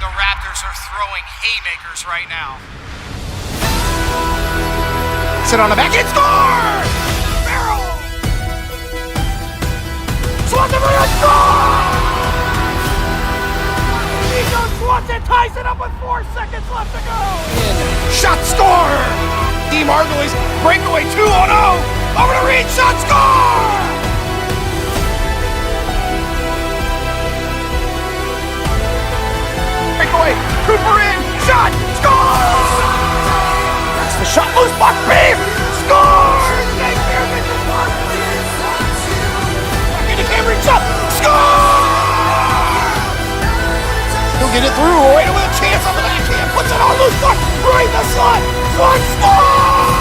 the Raptors are throwing haymakers right now. Sit on the back and score! Barrel! Swanson for a score! Nico Swanson ties it up with 4 seconds left to go. Shot score! D. Margulies breakaway 2-0. Over to Reed, shot score! Breakaway, Cooper in, shot, score! That's the shot, loose puck, beam, score! Jake Beerman to mark. Back into Cameron, shot, score! He'll get it through, right with a chance on the backhand, puts it on loose puck, right in the slot, one score!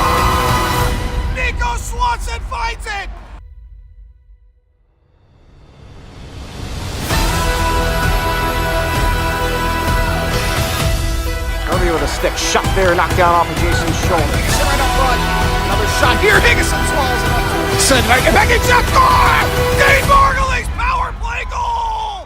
Nico Swanson finds it! Kirby with a stick shot there, knocked down off of Jason's shoulder. Higginson right up front. Another shot here. Higginson swallows it up. Send right back in shot. Score! Dane Margulies power play goal!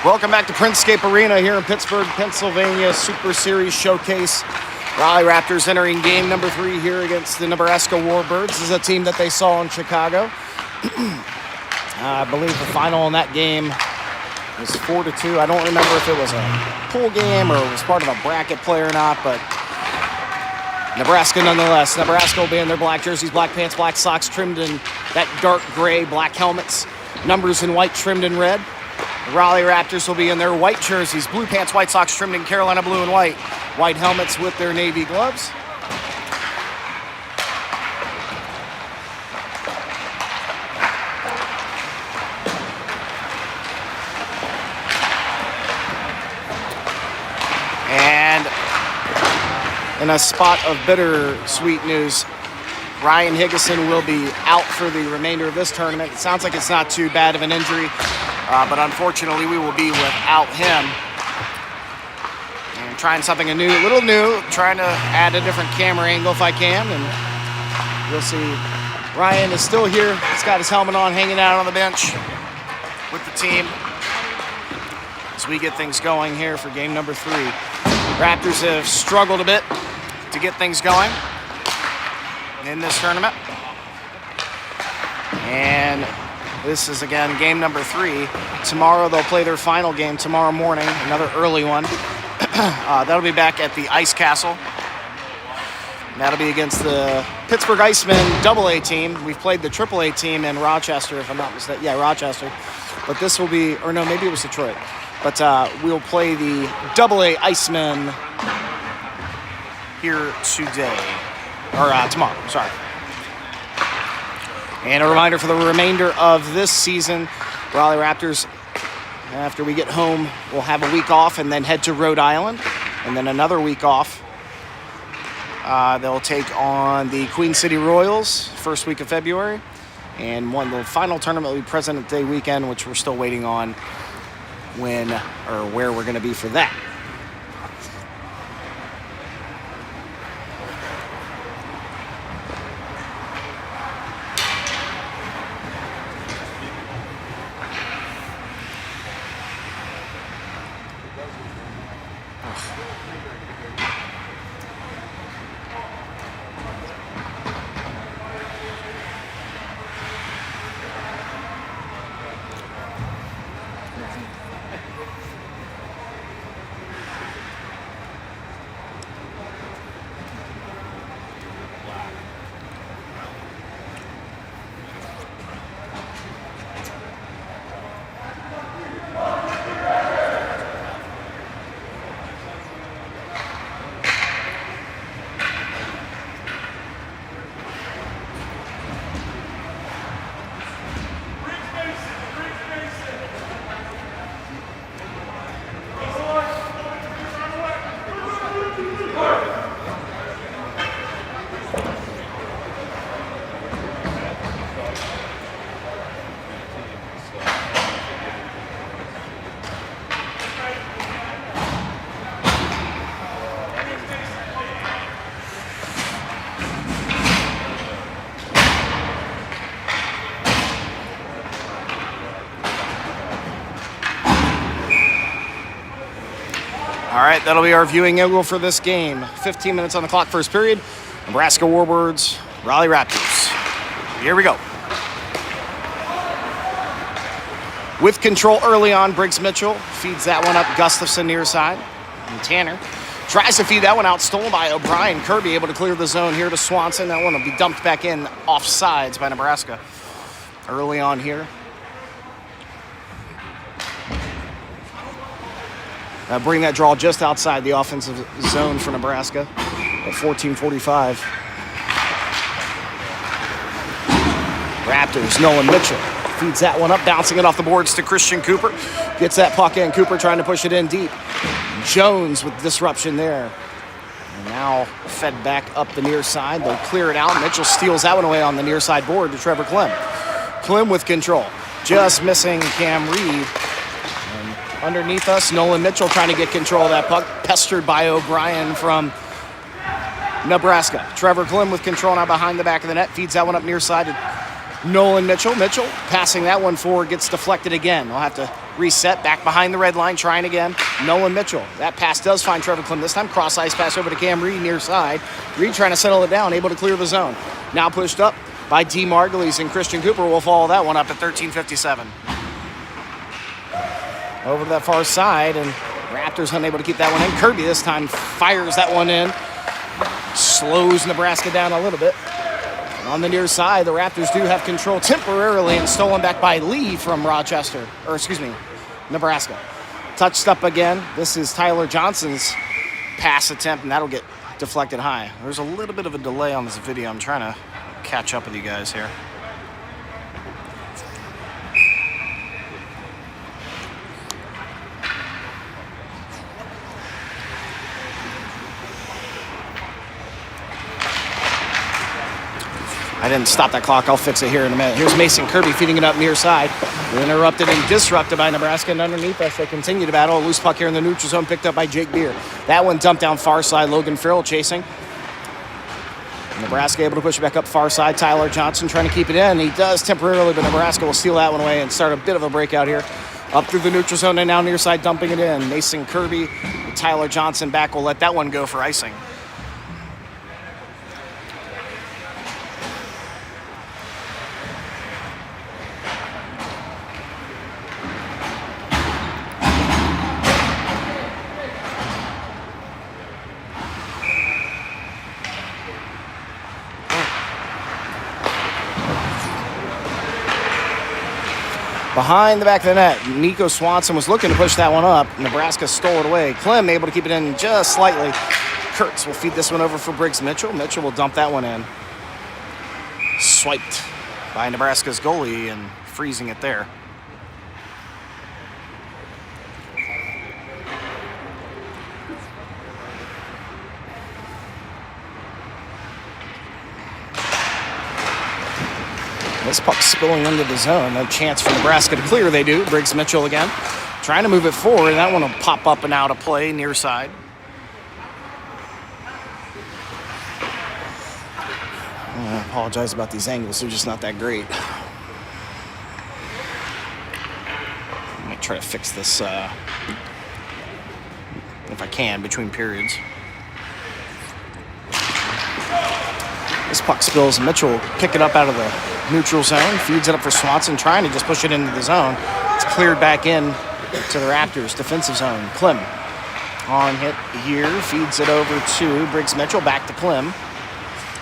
Welcome back to Printscape Arena here in Pittsburgh, Pennsylvania. Super Series Showcase. Raleigh Raptors entering game number 3 here against the Nebraska Warbirds. This is a team that they saw in Chicago. I believe the final in that game was 4-2. I don't remember if it was a pool game or it was part of a bracket play or not, but Nebraska nonetheless. Nebraska will be in their black jerseys, black pants, black socks, trimmed in that dark gray, black helmets, numbers in white, trimmed in red. The Raleigh Raptors will be in their white jerseys, blue pants, white socks, trimmed in Carolina blue and white, white helmets with their navy gloves. And in a spot of bittersweet news, Ryan Higginson will be out for the remainder of this tournament. It sounds like it's not too bad of an injury. But unfortunately, we will be without him. And trying something a little new, trying to add a different camera angle if I can. And you'll see Ryan is still here. He's got his helmet on, hanging out on the bench with the team as we get things going here for game number 3. Raptors have struggled a bit to get things going in this tournament. And this is, again, game number 3. Tomorrow they'll play their final game tomorrow morning, another early one. That'll be back at the Ice Castle. And that'll be against the Pittsburgh Icemen AA team. We've played the AAA team in Rochester, if I'm not mistaken. Yeah, Rochester. But this will be, or no, maybe it was Detroit. But we'll play the AA Icemen here today. Or tomorrow, sorry. And a reminder for the remainder of this season, Raleigh Raptors, after we get home, we'll have a week off and then head to Rhode Island. and then another week off. They'll take on the Queen City Royals first week of February, and the final tournament will be President's Day weekend, which we're still waiting on when or where we're going to be for that. All right, that'll be our viewing angle for this game. 15 minutes on the clock, first period. Nebraska Warbirds, Raleigh Raptors. Here we go. With control early on, Briggs Mitchell feeds that one up Gustafson near side. And Tanner tries to feed that one out, stolen by O'Brien. Kirby able to clear the zone here to Swanson. That one will be dumped back in off sides by Nebraska early on here. Bring that draw just outside the offensive zone for Nebraska at 14:45. Raptors, Nolan Mitchell feeds that one up, bouncing it off the boards to Christian Cooper. Gets that puck in. Cooper trying to push it in deep. Jones with disruption there. And now fed back up the near side. They'll clear it out. Mitchell steals that one away on the near side board to Trevor Clem. Clem with control. Just missing Cam Reed. Underneath us, Nolan Mitchell trying to get control of that puck, pestered by O'Brien from Nebraska. Trevor Clem with control now behind the back of the net, feeds that one up near side to Nolan Mitchell. Mitchell passing that one forward, gets deflected again. They'll have to reset back behind the red line, trying again. Nolan Mitchell. That pass does find Trevor Clem this time. Cross ice pass over to Cam Reed near side. Reed trying to settle it down, able to clear the zone. Now pushed up by D. Margulies, and Christian Cooper will follow that one up at 13:57. Over to that far side, and Raptors unable to keep that one in. Kirby this time fires that one in. Slows Nebraska down a little bit. On the near side, the Raptors do have control temporarily, and stolen back by Lee from Nebraska. Touched up again. This is Tyler Johnson's pass attempt, and that'll get deflected high. There's a little bit of a delay on this video. I'm trying to catch up with you guys here. I didn't stop that clock. I'll fix it here in a minute. Here's Mason Kirby feeding it up near side. Interrupted and disrupted by Nebraska, and underneath us, they continue to battle. A loose puck here in the neutral zone, picked up by Jake Beer. That one dumped down far side. Logan Farrell chasing. Nebraska able to push it back up far side. Tyler Johnson trying to keep it in. He does temporarily, but Nebraska will steal that one away and start a bit of a breakout here. Up through the neutral zone and now near side, dumping it in. Mason Kirby with Tyler Johnson back will let that one go for icing. Behind the back of the net, Nico Swanson was looking to push that one up. Nebraska stole it away. Clem able to keep it in just slightly. Kurtz will feed this one over for Briggs Mitchell. Mitchell will dump that one in. Swiped by Nebraska's goalie and freezing it there. This puck spilling into the zone. No chance for Nebraska to clear. They do. Briggs Mitchell again. Trying to move it forward. That one will pop up and out of play near side. I apologize about these angles. They're just not that great. I might try to fix this if I can between periods. This puck spills. Mitchell will kick it up out of the neutral zone. Feeds it up for Swanson, trying to just push it into the zone. It's cleared back in to the Raptors' defensive zone. Klim on hit here. Feeds it over to Briggs Mitchell. Back to Klim.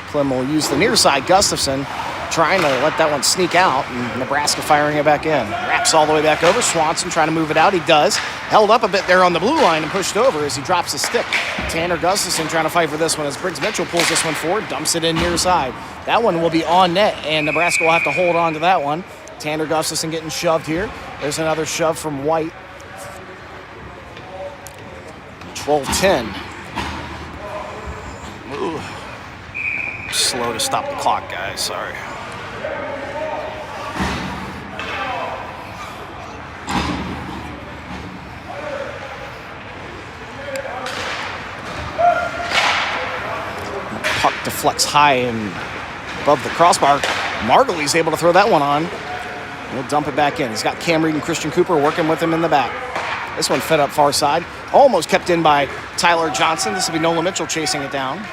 Klim will use the near side. Gustafson trying to let that one sneak out, and Nebraska firing it back in. Wraps all the way back over. Swanson trying to move it out. He does. Held up a bit there on the blue line and pushed over as he drops his stick. Tanner Gustafson trying to fight for this one as Briggs Mitchell pulls this one forward, dumps it in near side. That one will be on net, and Nebraska will have to hold on to that one. Tanner Gustafson getting shoved here. There's another shove from White. 12-10. Ooh. Slow to stop the clock, guys. Sorry. Puck deflects high and above the crossbar. Margulies able to throw that one on. He'll dump it back in. He's got Cam Reed and Christian Cooper working with him in the back. This one fed up far side. Almost kept in by Tyler Johnson. This will be Nolan Mitchell chasing it down.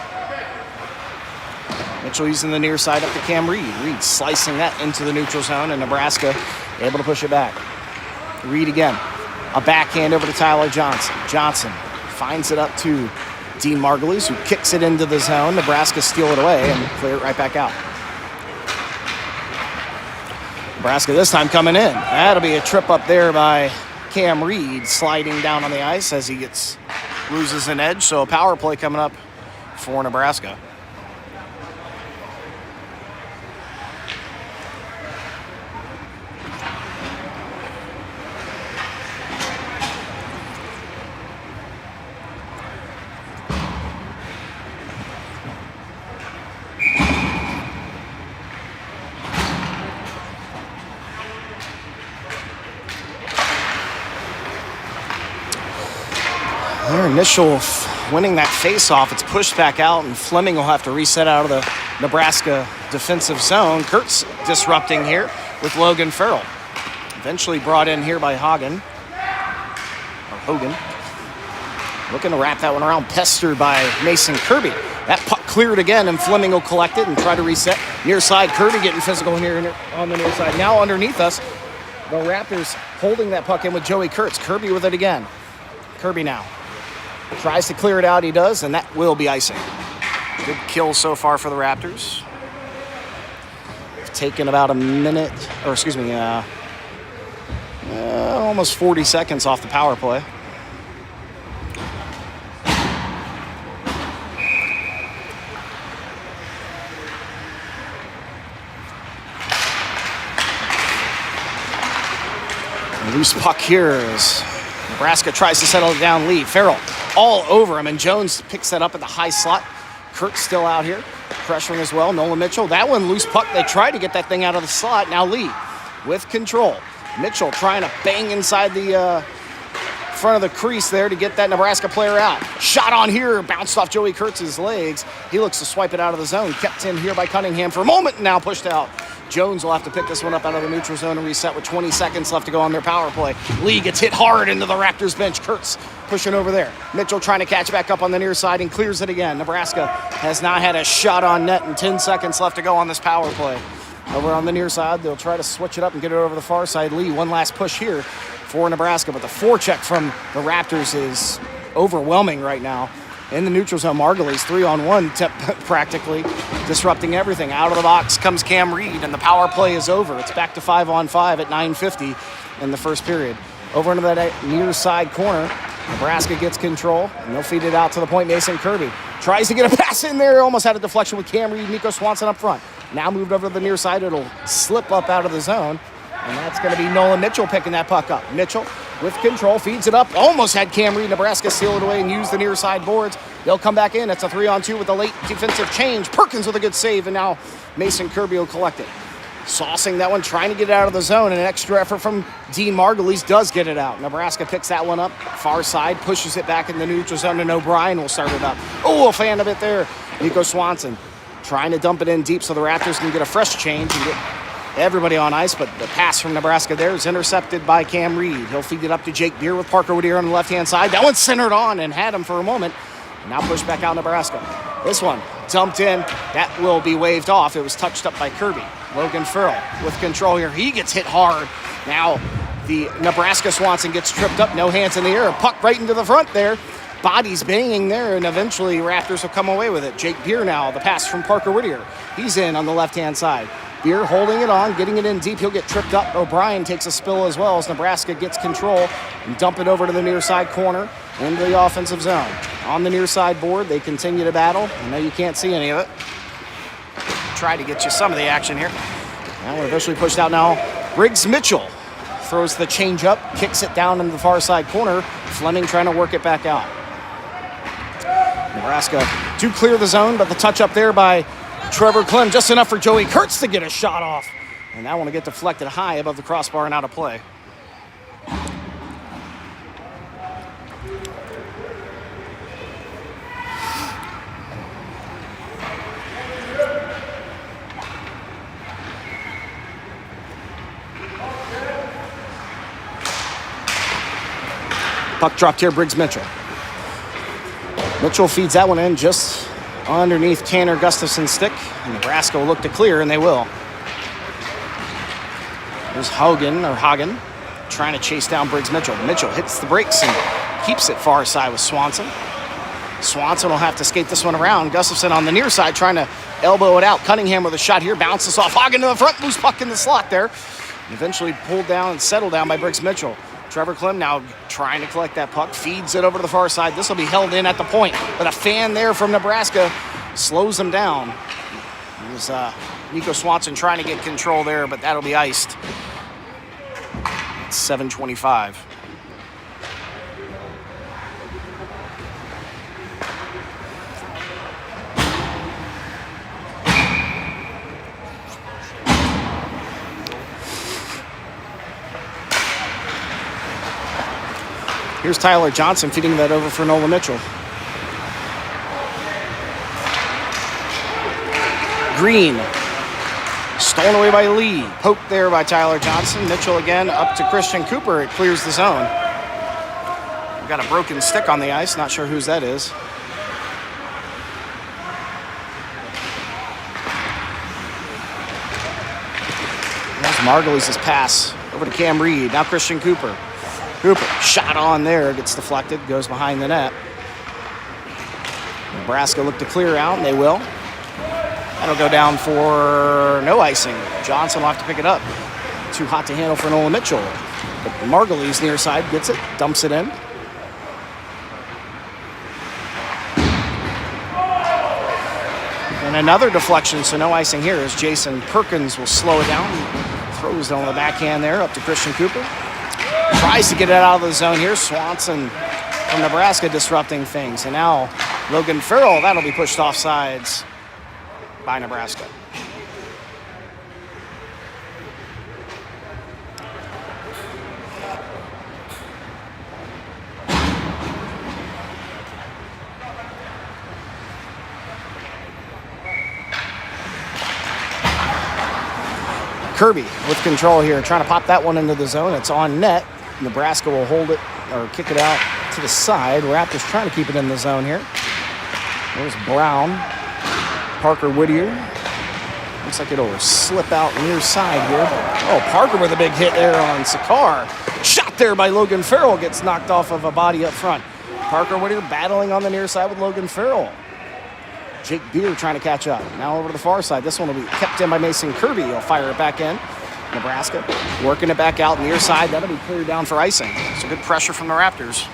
Mitchell using the near side up to Cam Reed. Reed slicing that into the neutral zone, and Nebraska able to push it back. Reed again. A backhand over to Tyler Johnson. Johnson finds it up to Dean Margulies, who kicks it into the zone. Nebraska steal it away and clear it right back out. Nebraska this time coming in. That'll be a trip up there by Cam Reed, sliding down on the ice as he loses an edge. So a power play coming up for Nebraska. Their initial winning that face-off, it's pushed back out, and Fleming will have to reset out of the Nebraska defensive zone. Kurtz disrupting here with Logan Farrell. Eventually brought in here by Hogan. Looking to wrap that one around, pestered by Mason Kirby. That puck cleared again, and Fleming will collect it and try to reset. Near side, Kirby getting physical here on the near side. Now underneath us, the Raptors holding that puck in with Joey Kurtz. Kirby with it again. Kirby now. Tries to clear it out, he does, and that will be icing. Good kill so far for the Raptors. It's taken about a minute, almost 40 seconds off the power play. A loose puck here as Nebraska tries to settle it down. Lee Farrell all over him, and Jones picks that up at the high slot. Kurt's still out here, pressuring as well. Nolan Mitchell, that one loose puck. They tried to get that thing out of the slot. Now Lee with control. Mitchell trying to bang inside the front of the crease there to get that Nebraska player out. Shot on here, bounced off Joey Kurtz's legs. He looks to swipe it out of the zone. Kept in here by Cunningham for a moment, and now pushed out. Jones will have to pick this one up out of the neutral zone and reset with 20 seconds left to go on their power play. Lee gets hit hard into the Raptors bench. Kurtz pushing over there. Mitchell trying to catch back up on the near side and clears it again. Nebraska has not had a shot on net, and 10 seconds left to go on this power play. Over on the near side, they'll try to switch it up and get it over the far side. Lee, one last push here for Nebraska, but the forecheck from the Raptors is overwhelming right now. In the neutral zone, Margulies 3-on-1 practically disrupting everything. Out of the box comes Cam Reed, and the power play is over. It's back to 5-on-5 at 9:50 in the first period. Over into that near side corner, Nebraska gets control, and they'll feed it out to the point. Mason Kirby tries to get a pass in there. Almost had a deflection with Cam Reed, Nico Swanson up front. Now moved over to the near side. It'll slip up out of the zone, and that's going to be Nolan Mitchell picking that puck up. Mitchell with control, feeds it up. Almost had Cam Reed, Nebraska seal it away and use the near side boards. They'll come back in. It's a 3-on-2 with a late defensive change. Perkins with a good save, and now Mason Kirby will collect it. Saucing that one, trying to get it out of the zone. And an extra effort from Dean Margulies does get it out. Nebraska picks that one up. Far side, pushes it back in the neutral zone, and O'Brien will start it up. Oh, a fan of it there. Nico Swanson trying to dump it in deep so the Raptors can get a fresh change and get everybody on ice. But the pass from Nebraska there is intercepted by Cam Reed. He'll feed it up to Jake Beer with Parker Whittier on the left-hand side. That one's centered on and had him for a moment. Now pushed back out Nebraska. This one dumped in. That will be waved off. It was touched up by Kirby. Logan Farrell with control here. He gets hit hard. Now the Nebraska Swanson gets tripped up. No hands in the air. A puck right into the front there. Bodies banging there, and eventually Raptors will come away with it. Jake Beer now, the pass from Parker Whittier. He's in on the left-hand side. Beer holding it on, getting it in deep. He'll get tripped up. O'Brien takes a spill as well as Nebraska gets control and dump it over to the near side corner into the offensive zone. On the near side board, they continue to battle. I know you can't see any of it. Try to get you some of the action here. Now we're officially pushed out now. Briggs Mitchell throws the change up, kicks it down into the far side corner. Fleming trying to work it back out. Nebraska do clear the zone, but the touch up there by Trevor Clem, just enough for Joey Kurtz to get a shot off. And that one will get deflected high above the crossbar and out of play. Puck dropped here, Briggs Mitchell. Mitchell feeds that one in just underneath Tanner Gustafson's stick. And Nebraska will look to clear, and they will. There's Hagen trying to chase down Briggs Mitchell. Mitchell hits the brakes and keeps it far side with Swanson. Swanson will have to skate this one around. Gustafson on the near side trying to elbow it out. Cunningham with a shot here. Bounces off Hagen to the front. Loose puck in the slot there. And eventually pulled down and settled down by Briggs Mitchell. Trevor Clem now trying to collect that puck. Feeds it over to the far side. This will be held in at the point. But a fan there from Nebraska slows them down. It was Nico Swanson trying to get control there, but that'll be iced. It's 7:25. Here's Tyler Johnson feeding that over for Nolan Mitchell. Green. Stolen away by Lee. Poked there by Tyler Johnson. Mitchell again up to Christian Cooper. It clears the zone. We've got a broken stick on the ice. Not sure whose that is. There's Margulies' pass over to Cam Reed. Now Christian Cooper. Cooper, shot on there, gets deflected, goes behind the net. Nebraska look to clear out, and they will. That'll go down for no icing. Johnson will have to pick it up. Too hot to handle for Nolan Mitchell. But Margulies near side gets it, dumps it in. And another deflection, so no icing here as Jason Perkins will slow it down. Throws it on the backhand there up to Christian Cooper. Tries to get it out of the zone here. Swanson from Nebraska disrupting things. And now Logan Farrell, that'll be pushed off sides by Nebraska. Kirby with control here, trying to pop that one into the zone. It's on net. Nebraska will hold it or kick it out to the side. Raptors trying to keep it in the zone here. There's Brown. Parker Whittier. Looks like it'll slip out near side here. Oh, Parker with a big hit there on Sakar. Shot there by Logan Farrell. Gets knocked off of a body up front. Parker Whittier battling on the near side with Logan Farrell. Jake Beer trying to catch up. Now over to the far side. This one will be kept in by Mason Kirby. He'll fire it back in. Nebraska working it back out near side. That'll be cleared down for icing. So good pressure from the Raptors.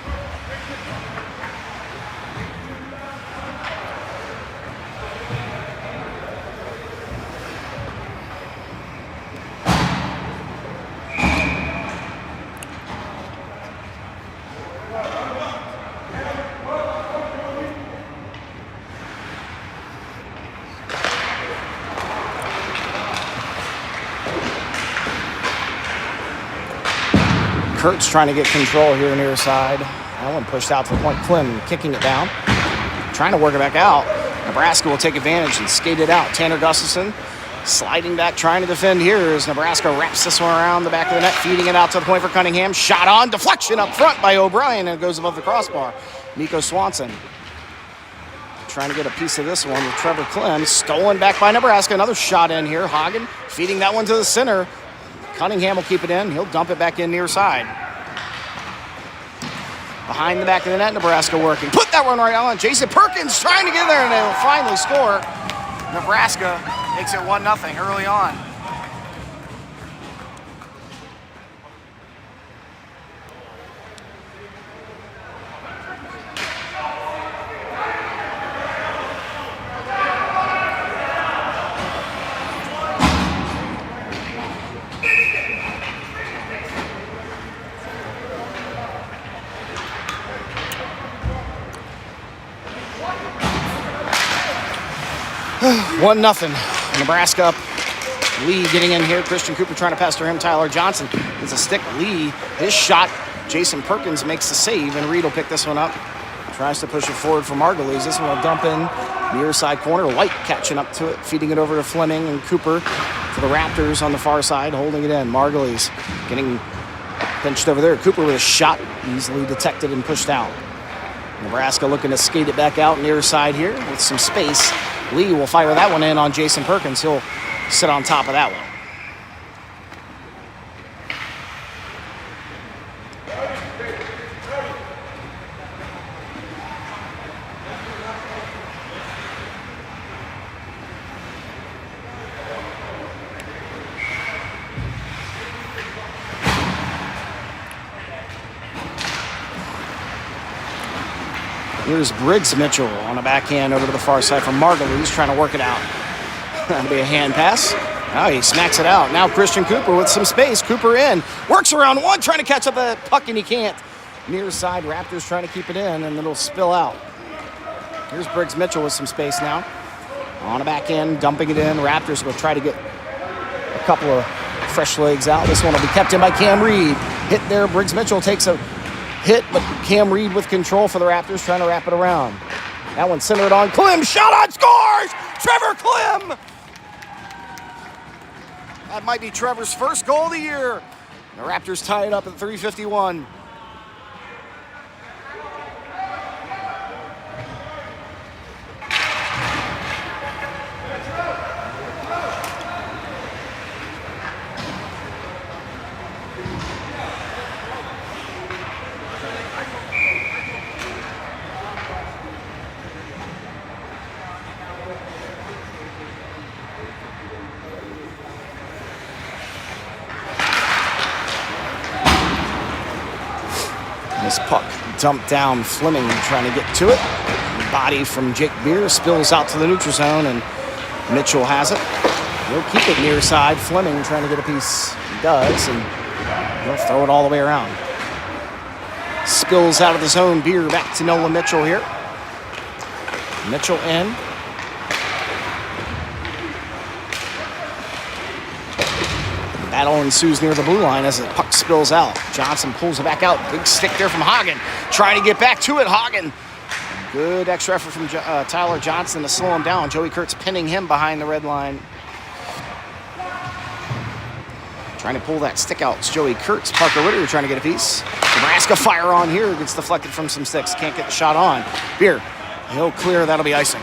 Kurtz trying to get control here near side. That one pushed out to the point. Clem kicking it down. Trying to work it back out. Nebraska will take advantage and skate it out. Tanner Gustafson sliding back, trying to defend here as Nebraska wraps this one around the back of the net, feeding it out to the point for Cunningham. Shot on, deflection up front by O'Brien, and it goes above the crossbar. Nico Swanson trying to get a piece of this one with Trevor Clem. Stolen back by Nebraska. Another shot in here. Hagen feeding that one to the center. Cunningham will keep it in. He'll dump it back in near side. Behind the back of the net, Nebraska working. Put that one right on. Jason Perkins trying to get there, and they'll finally score. Nebraska makes it 1-0 early on. One nothing. Nebraska up. Lee getting in here. Christian Cooper trying to pass to him. Tyler Johnson gets a stick. Lee, his shot. Jason Perkins makes the save, and Reed will pick this one up. Tries to push it forward for Margulies. This one will dump in near side corner. White catching up to it, feeding it over to Fleming and Cooper for the Raptors on the far side, holding it in. Margulies getting pinched over there. Cooper with a shot, easily detected and pushed out. Nebraska looking to skate it back out near side here with some space. Lee will fire that one in on Jason Perkins. He'll sit on top of that one. Here's Briggs Mitchell on a backhand over to the far side from Margulies, trying to work it out. That'll be a hand pass. Now he smacks it out. Now Christian Cooper with some space. Cooper in. Works around one, trying to catch up the puck, and he can't. Near side, Raptors trying to keep it in, and it'll spill out. Here's Briggs Mitchell with some space now. On a backhand, dumping it in. Raptors will try to get a couple of fresh legs out. This one will be kept in by Cam Reed. Hit there. Briggs Mitchell takes a hit, but Cam Reed with control for the Raptors, trying to wrap it around. That one centered on Clem. Shot on, scores! Trevor Clem! That might be Trevor's first goal of the year. The Raptors tie it up at 3:51. This puck dumped down. Fleming trying to get to it. Body from Jake Beer spills out to the neutral zone, and Mitchell has it. He'll keep it near side. Fleming trying to get a piece. He does, and he'll throw it all the way around. Spills out of the zone. Beer back to Nolan Mitchell here. Mitchell in. Battle ensues near the blue line as the puck spills out. Johnson pulls it back out. Big stick there from Hagen. Trying to get back to it. Hagen. Good extra effort from Tyler Johnson to slow him down. Joey Kurtz pinning him behind the red line. Trying to pull that stick out. It's Joey Kurtz. Parker Ritter trying to get a piece. Nebraska fire on here. Gets deflected from some sticks. Can't get the shot on. Beer. He'll clear. That'll be icing.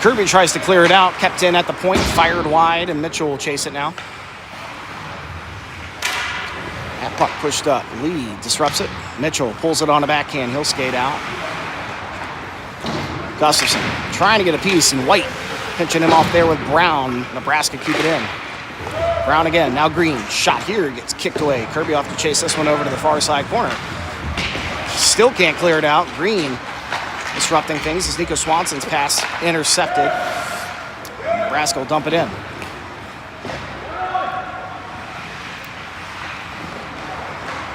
Kirby tries to clear it out, kept in at the point, fired wide, and Mitchell will chase it now. That puck pushed up. Lee disrupts it. Mitchell pulls it on a backhand. He'll skate out. Gustafson trying to get a piece, and White pinching him off there with Brown. Nebraska keep it in. Brown again. Now Green. Shot here. Gets kicked away. Kirby off to chase this one over to the far side corner. Still can't clear it out. Green disrupting things as Nico Swanson's pass intercepted. Nebraska will dump it in.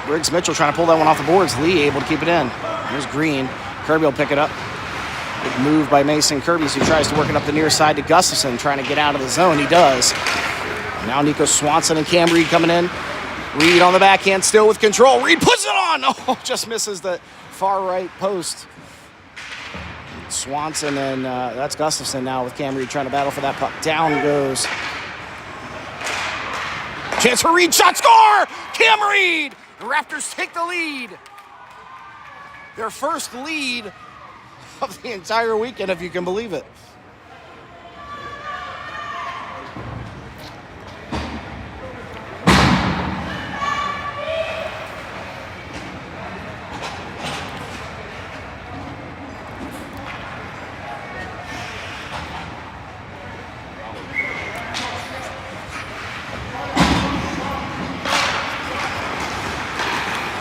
Briggs Mitchell trying to pull that one off the boards. Lee able to keep it in. There's Green. Kirby will pick it up. Big move by Mason Kirby as he tries to work it up the near side to Gustafson, trying to get out of the zone. He does. Now Nico Swanson and Cam Reed coming in. Reed on the backhand, still with control. Reed puts it on! Oh, just misses the far right post. Swanson and that's Gustafson now with Cam Reed trying to battle for that puck. Down goes. Chance for Reed, shot, score! Cam Reed! The Raptors take the lead. Their first lead of the entire weekend, if you can believe it.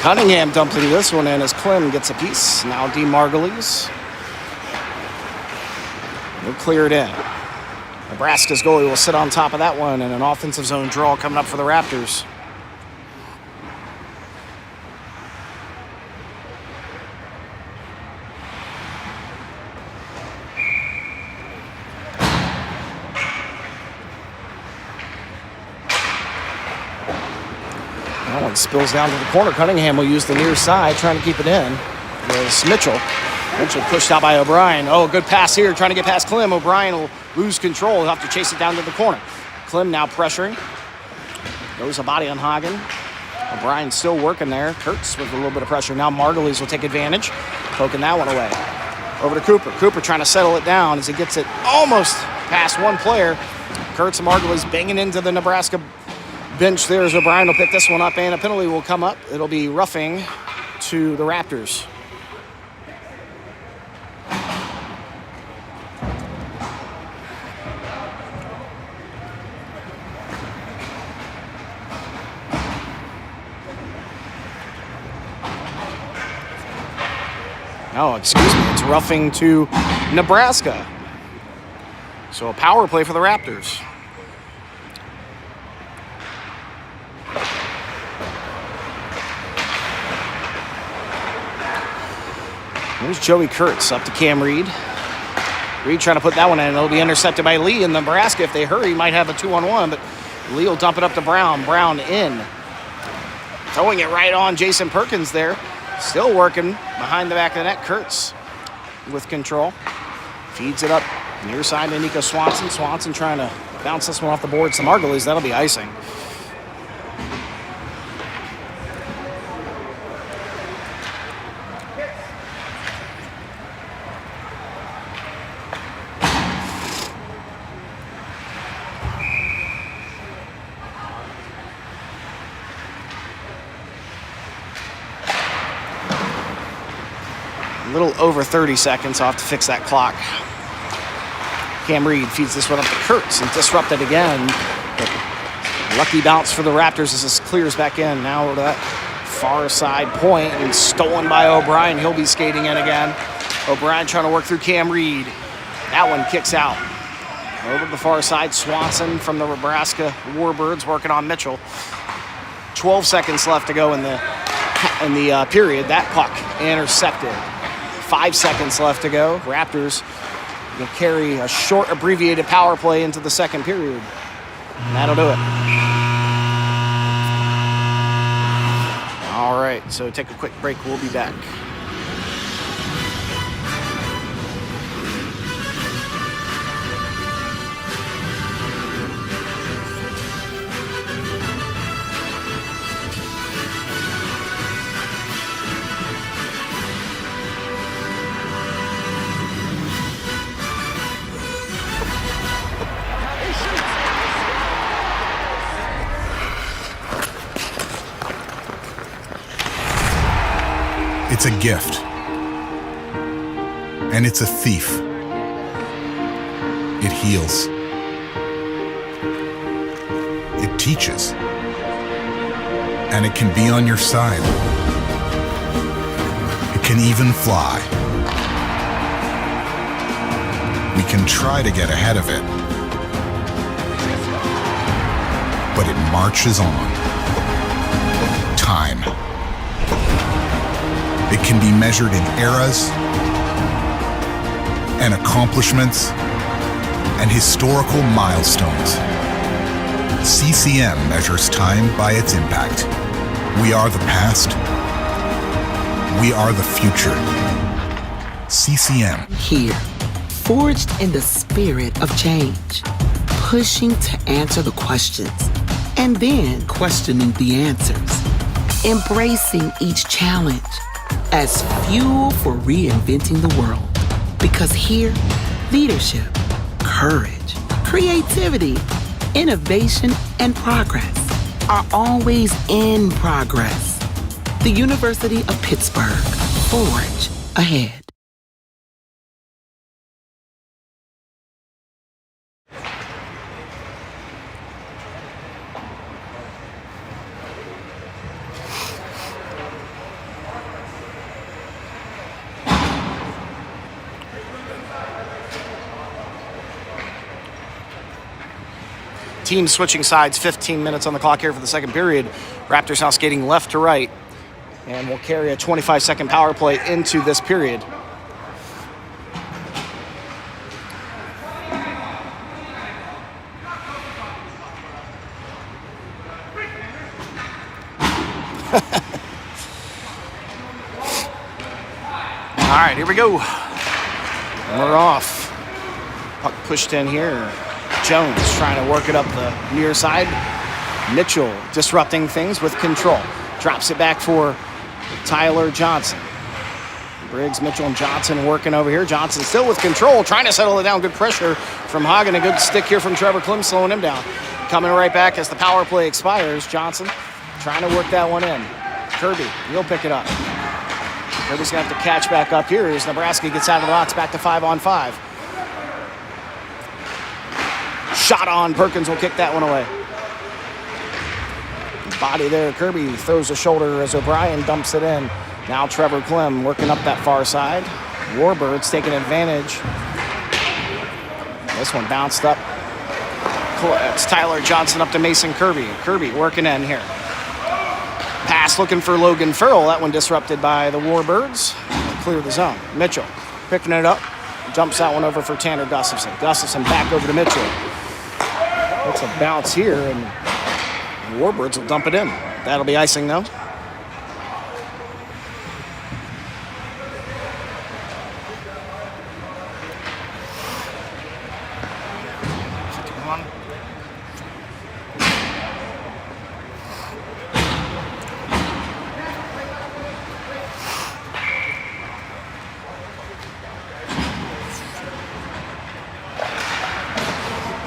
Cunningham dumping this one in as Clem gets a piece. Now D. Margulies. He'll clear it in. Nebraska's goalie will sit on top of that one, and an offensive zone draw coming up for the Raptors. That one spills down to the corner. Cunningham will use the near side, trying to keep it in. There's Mitchell. Mitchell pushed out by O'Brien. Oh, good pass here, trying to get past Clem. O'Brien will lose control. He'll have to chase it down to the corner. Clem now pressuring. Goes a body on Hagen. O'Brien still working there. Kurtz with a little bit of pressure. Now Margulies will take advantage, poking that one away. Over to Cooper. Cooper trying to settle it down as he gets it almost past one player. Kurtz and Margulies banging into the Nebraska bench there as O'Brien will pick this one up, and a penalty will come up. It'll be roughing to the Raptors. Oh, excuse me, it's roughing to Nebraska. So a power play for the Raptors. There's Joey Kurtz up to Cam Reed. Reed trying to put that one in. It'll be intercepted by Lee, and Nebraska, if they hurry, might have a 2-on-1, but Lee will dump it up to Brown. Brown in. Throwing it right on Jason Perkins there. Still working behind the back of the net. Kurtz with control. Feeds it up near side to Nico Swanson. Swanson trying to bounce this one off the board. Some Margulies, that'll be icing. A little over 30 seconds. I'll have to fix that clock. Cam Reed feeds this one up to Kurtz and disrupted again. But lucky bounce for the Raptors as this clears back in. Now to that far side point and stolen by O'Brien. He'll be skating in again. O'Brien trying to work through Cam Reed. That one kicks out. Over to the far side, Swanson from the Nebraska Warbirds working on Mitchell. 12 seconds left to go in the period. That puck intercepted. 5 seconds left to go. Raptors will carry a short, abbreviated power play into the second period. And that'll do it. All right, so take a quick break. We'll be back. It's a gift. And it's a thief. It heals. It teaches. And it can be on your side. can even fly. We can try to get ahead of it, but it marches on. Time. It can be measured in eras and accomplishments and historical milestones. CCM measures time by its impact. We are the past. We are the future. CCM. Here, forged in the spirit of change, pushing to answer the questions and then questioning the answers, embracing each challenge as fuel for reinventing the world. Because here, leadership, courage, creativity, innovation, and progress are always in progress. The University of Pittsburgh, forge ahead. Team switching sides, 15 minutes on the clock here for the second period. Raptors now skating left to right, and will carry a 25-second power play into this period. All right, here we go. We're off. Puck pushed in here. Jones trying to work it up the near side. Mitchell disrupting things with control. Drops it back for Tyler Johnson. Briggs, Mitchell, and Johnson working over here. Johnson still with control, trying to settle it down. Good pressure from Hagen. A good stick here from Trevor Klim, slowing him down. Coming right back as the power play expires. Johnson trying to work that one in. Kirby, he'll pick it up. Kirby's going to have to catch back up here as Nebraska gets out of the box, back to 5-on-5. Shot on. Perkins will kick that one away. Body there. Kirby throws a shoulder as O'Brien dumps it in. Now Trevor Klim working up that far side. Warbirds taking advantage. This one bounced up. It's Tyler Johnson up to Mason Kirby. Kirby working in here. Pass looking for Logan Farrell. That one disrupted by the Warbirds. Clear the zone. Mitchell picking it up. Jumps that one over for Tanner Gustafson. Gustafson back over to Mitchell. It's a bounce here, and the Warbirds will dump it in. That'll be icing, though.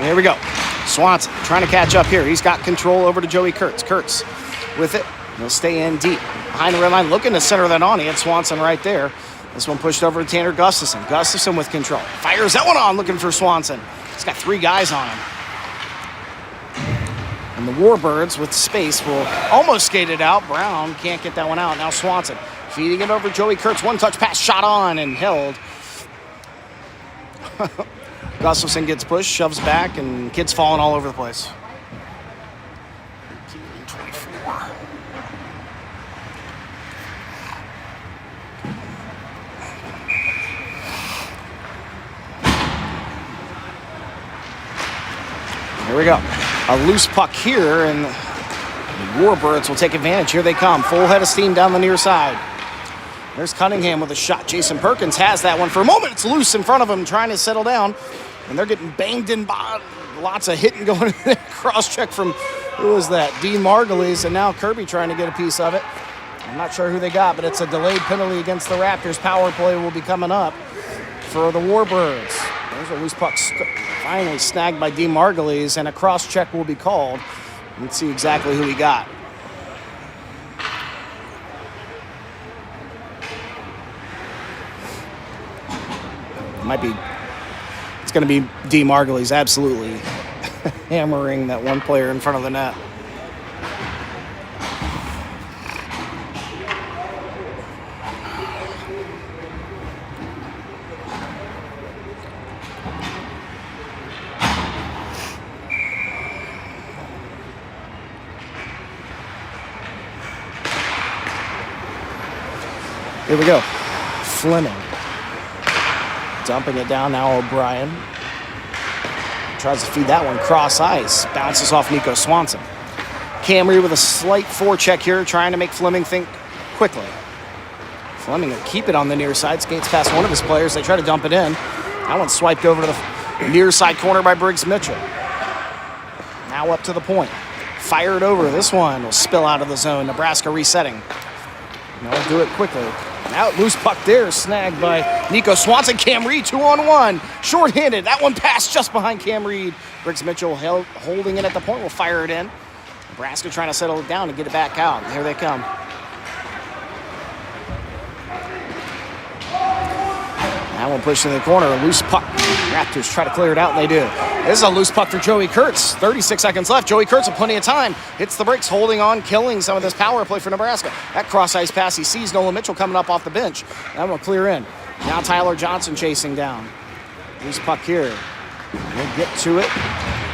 Here we go. Swanson trying to catch up here. He's got control over to Joey Kurtz. Kurtz with it. He'll stay in deep. Behind the red line, looking to center that on. He had Swanson right there. This one pushed over to Tanner Gustafson. Gustafson with control. Fires that one on, looking for Swanson. He's got 3 guys on him. And the Warbirds with space will almost skate it out. Brown can't get that one out. Now Swanson feeding it over Joey Kurtz. One-touch pass, shot on and held. Gustafson gets pushed, shoves back, and kids falling all over the place. 24. Here we go. A loose puck here, and the Warbirds will take advantage. Here they come. Full head of steam down the near side. There's Cunningham with a shot. Jason Perkins has that one for a moment. It's loose in front of him, trying to settle down. And they're getting banged in by lots of hitting going in there. Cross-check from, who was that? Dean Margulies, and now Kirby trying to get a piece of it. I'm not sure who they got, but it's a delayed penalty against the Raptors. Power play will be coming up for the Warbirds. There's a loose puck finally snagged by Dean Margulies, and a cross-check will be called. Let's see exactly who he got. It might be... It's going to be D. Margulies absolutely hammering that one player in front of the net. Here we go. Fleming. Dumping it down now, O'Brien. Tries to feed that one cross ice. Bounces off Nico Swanson. Cam Reed with a slight forecheck here, trying to make Fleming think quickly. Fleming will keep it on the near side. Skates past one of his players. They try to dump it in. That one's swiped over to the near side corner by Briggs Mitchell. Now up to the point. Fired over. This one will spill out of the zone. Nebraska resetting. They'll do it quickly. Now loose puck there, snagged by Nico Swanson. Cam Reed 2-on-1. Short-handed. That one passed just behind Cam Reed. Briggs Mitchell holding it at the point. Will fire it in. Nebraska trying to settle it down and get it back out. Here they come. That one pushed in the corner. A loose puck. Raptors try to clear it out, and they do. This is a loose puck for Joey Kurtz. 36 seconds left. Joey Kurtz with plenty of time. Hits the brakes, holding on, killing some of this power play for Nebraska. That cross-ice pass, he sees Nolan Mitchell coming up off the bench. That one will clear in. Now Tyler Johnson chasing down. Loose puck here. We'll get to it.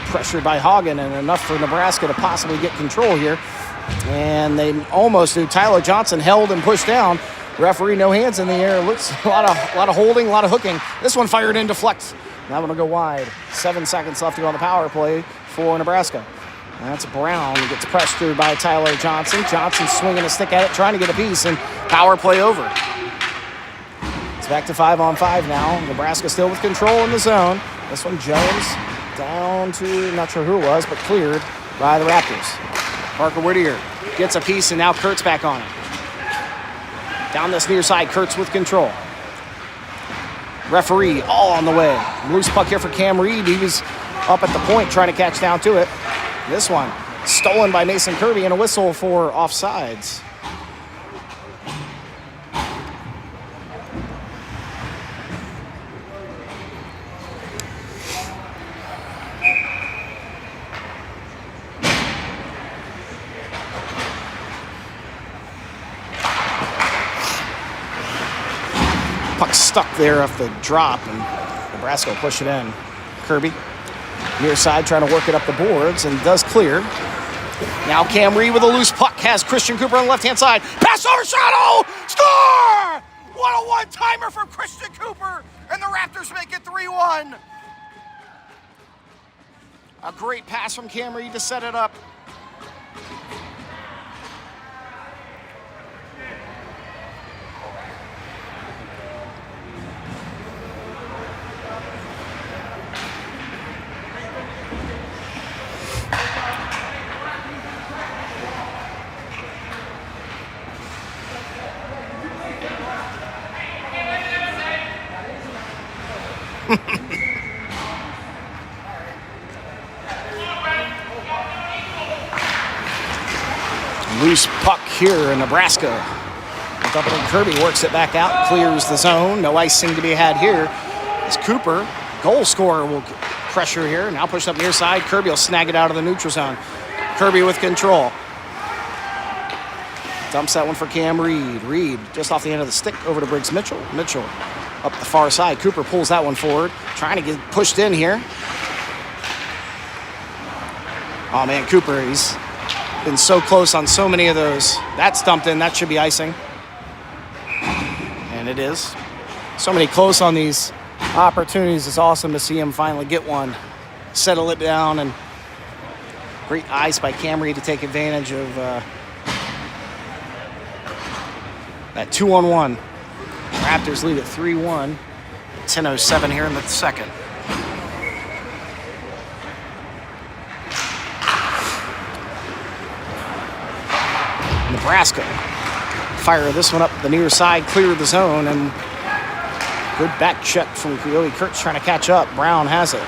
Pressured by Hagen, and enough for Nebraska to possibly get control here. And they almost do. Tyler Johnson held and pushed down. Referee, no hands in the air. Looks a lot of holding, a lot of hooking. This one fired in, deflects. That one will go wide. 7 seconds left to go on the power play for Nebraska. And that's Brown. He gets pressured by Tyler Johnson. Johnson swinging a stick at it, trying to get a piece, and power play over. It's back to 5-on-5 now. Nebraska still with control in the zone. This one, Jones down to, not sure who it was, but cleared by the Raptors. Parker Whittier gets a piece, and now Kurtz back on it. Down this near side, Kurtz with control. Referee all on the way. Loose puck here for Cam Reed. He was up at the point trying to catch down to it. This one stolen by Mason Kirby, and a whistle for offsides. Puck stuck there off the drop, and Nebraska will push it in. Kirby, near side, trying to work it up the boards, and does clear. Now Cam Reed with a loose puck, has Christian Cooper on the left-hand side. Pass over Shadow! Score! What a one-timer from Christian Cooper, and the Raptors make it 3-1. A great pass from Cam Reed to set it up. Loose puck here in Nebraska. Dumping in, Kirby works it back out, clears the zone. No icing to be had here. As Cooper, goal scorer, will pressure here. Now pushed up near side. Kirby will snag it out of the neutral zone. Kirby with control. Dumps that one for Cam Reed. Reed just off the end of the stick over to Briggs Mitchell. Mitchell up the far side. Cooper pulls that one forward. Trying to get pushed in here. Oh man, Cooper, he's been so close on so many of those. That's dumped in. That should be icing. And it is. So many close on these opportunities. It's awesome to see him finally get one. Settle it down, and great ice by Cam Reed to take advantage of that 2-on-1. Raptors lead at 3-1. 10:07 here in the second. Nebraska fire this one up the near side, clear the zone, and good back check from Joey Kurtz trying to catch up. Brown has it.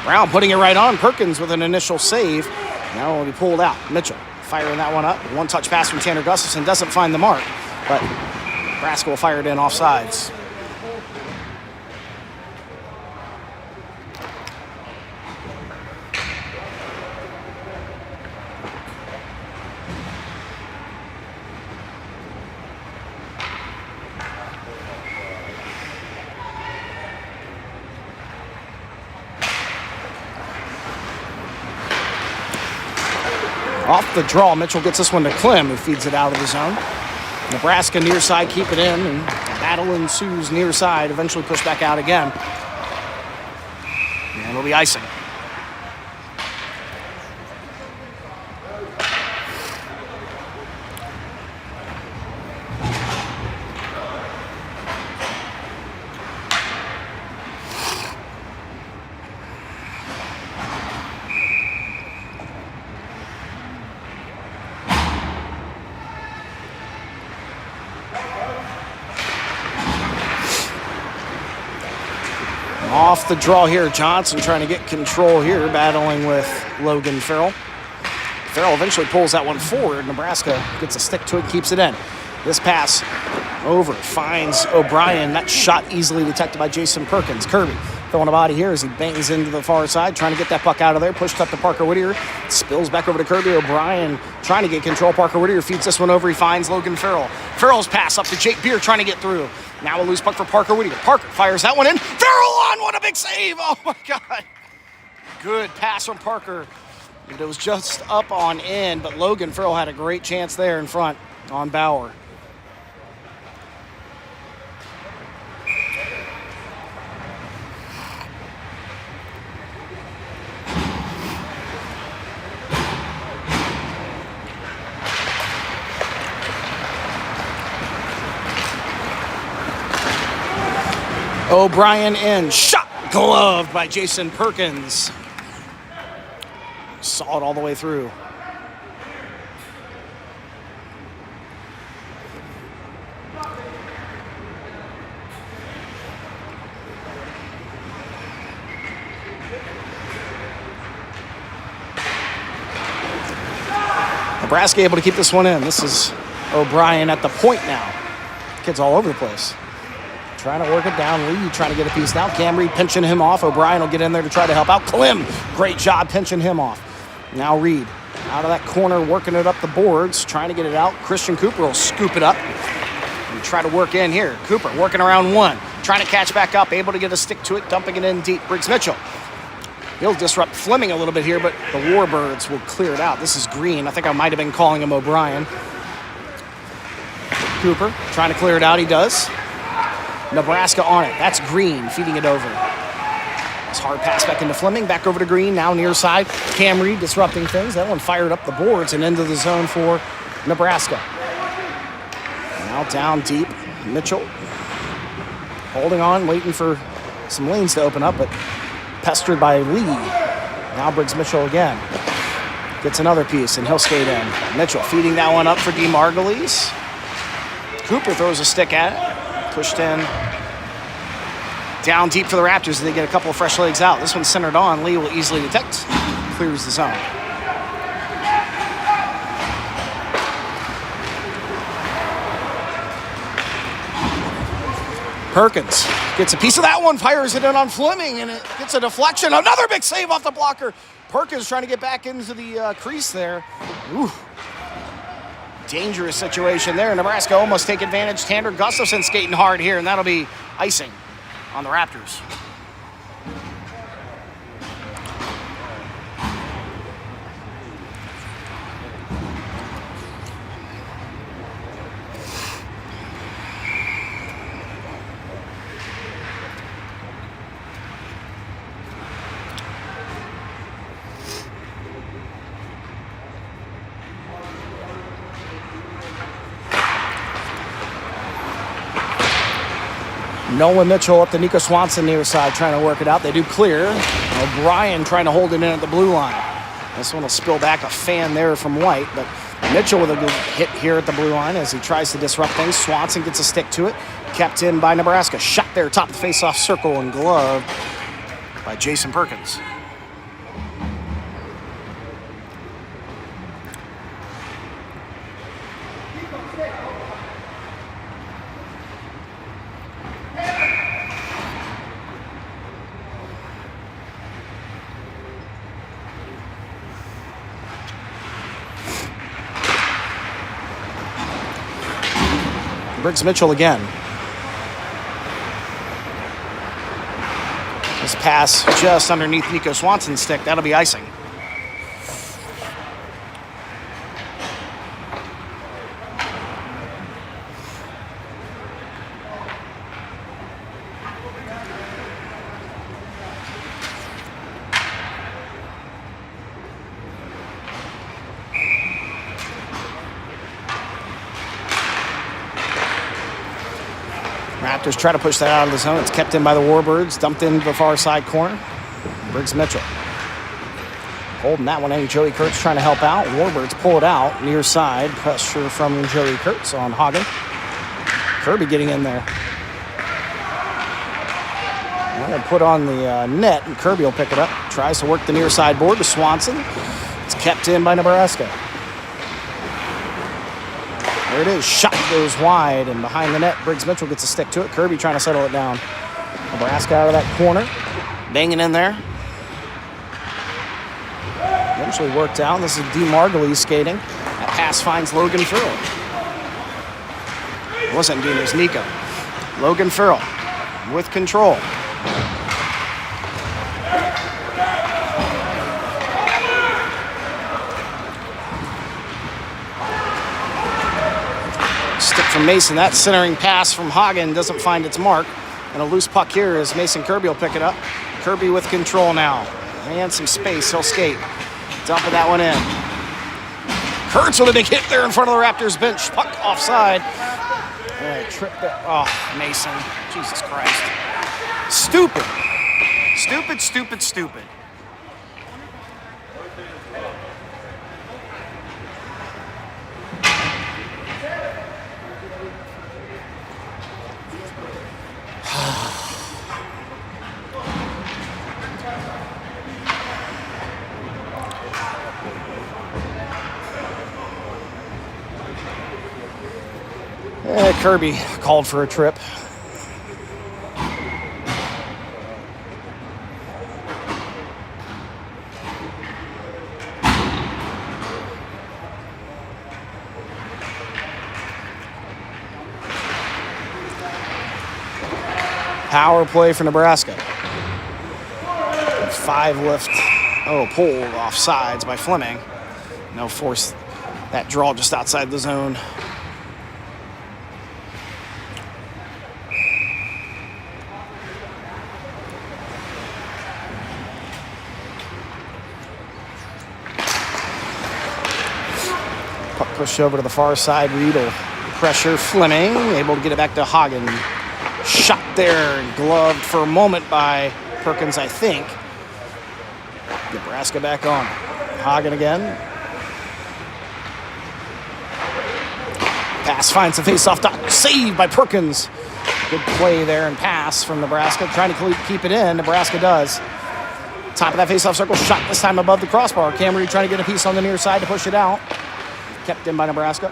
Brown putting it right on. Perkins with an initial save. Now will be pulled out. Mitchell firing that one up. One touch pass from Tanner Gustafson doesn't find the mark, but Nebraska will fire it in offsides. Off the draw, Mitchell gets this one to Clem, who feeds it out of the zone. Nebraska near side, keep it in, and battle ensues near side, eventually pushed back out again. And it'll be icing. Off the draw here, Johnson trying to get control here, battling with Logan Farrell. Farrell eventually pulls that one forward. Nebraska gets a stick to it, keeps it in. This pass over, finds O'Brien. That shot easily detected by Jason Perkins. Kirby throwing a body here as he bangs into the far side, trying to get that puck out of there. Pushed up to Parker Whittier, spills back over to Kirby. O'Brien trying to get control. Parker Whittier feeds this one over. He finds Logan Farrell. Farrell's pass up to Jake Beer, trying to get through. Now a loose puck for Parker Whittier. Parker fires that one in. Farrell on! What a big save! Oh my God! Good pass from Parker. It was just up on in, but Logan Farrell had a great chance there in front on Bauer. O'Brien in, shot, gloved by Jason Perkins. Saw it all the way through. Nebraska able to keep this one in. This is O'Brien at the point now. Kid's all over the place. Trying to work it down. Lee trying to get a piece now. Cam Reed pinching him off. O'Brien will get in there to try to help out. Klim, great job pinching him off. Now Reed out of that corner, working it up the boards, trying to get it out. Christian Cooper will scoop it up and try to work in here. Cooper working around one, trying to catch back up, able to get a stick to it, dumping it in deep. Briggs Mitchell. He'll disrupt Fleming a little bit here, but the Warbirds will clear it out. This is Green. I think I might have been calling him O'Brien. Cooper trying to clear it out. He does. Nebraska on it. That's Green feeding it over. This hard pass back into Fleming. Back over to Green. Now near side. Cam Reed disrupting things. That one fired up the boards and into the zone for Nebraska. Now down deep. Mitchell holding on, waiting for some lanes to open up, but pestered by Lee. Now Briggs Mitchell again. Gets another piece, and he'll skate in. Mitchell feeding that one up for DeMargulies. Cooper throws a stick at it. Pushed in. Down deep for the Raptors as they get a couple of fresh legs out. This one's centered on. Lee will easily detect. Clears the zone. Perkins gets a piece of that one, fires it in on Fleming, and it gets a deflection. Another big save off the blocker. Perkins trying to get back into the crease there. Ooh. Dangerous situation there. Nebraska almost take advantage. Tanner Gustafson skating hard here, and that'll be icing on the Raptors. Nolan Mitchell up to Nico Swanson near side trying to work it out. They do clear. O'Brien trying to hold it in at the blue line. This one will spill back a fan there from White, but Mitchell with a good hit here at the blue line as he tries to disrupt things. Swanson gets a stick to it. Kept in by Nebraska. Shot there top of the face-off circle and glove by Jason Perkins. Briggs Mitchell again. This pass just underneath Nico Swanson's stick. That'll be icing. Raptors try to push that out of the zone. It's kept in by the Warbirds. Dumped into the far side corner. Briggs Mitchell holding that one in. Joey Kurtz trying to help out. Warbirds pull it out. Near side. Pressure from Joey Kurtz on Hagen. Kirby getting in there. They'll put on the net, and Kirby will pick it up. Tries to work the near side board to Swanson. It's kept in by Nebraska. There it is. Shot goes wide, and behind the net, Briggs Mitchell gets a stick to it. Kirby trying to settle it down. Nebraska out of that corner. Banging in there. Eventually worked out. This is D. Margulies skating. That pass finds Logan Farrell. It wasn't Dean, it was Nico. Logan Farrell with control. Stick from Mason. That centering pass from Hagen doesn't find its mark. And a loose puck here as Mason Kirby will pick it up. Kirby with control now. And some space. He'll skate. Dumping that one in. Kurtz with a big hit there in front of the Raptors bench. Puck offside. Trip there. Oh, Mason. Jesus Christ. Stupid. Stupid, stupid, stupid. Kirby called for a trip. Power play for Nebraska. 5 lift. Oh, pulled off sides by Fleming. No force. That draw just outside the zone. Puck pushed over to the far side. Reed will pressure Fleming. Able to get it back to Hagen. Shot there and gloved for a moment by Perkins, I think. Nebraska back on. Hagen again. Pass finds the face-off dot. Saved by Perkins. Good play there and pass from Nebraska. Trying to keep it in. Nebraska does. Top of that face-off circle. Shot this time above the crossbar. Camry trying to get a piece on the near side to push it out. Kept in by Nebraska.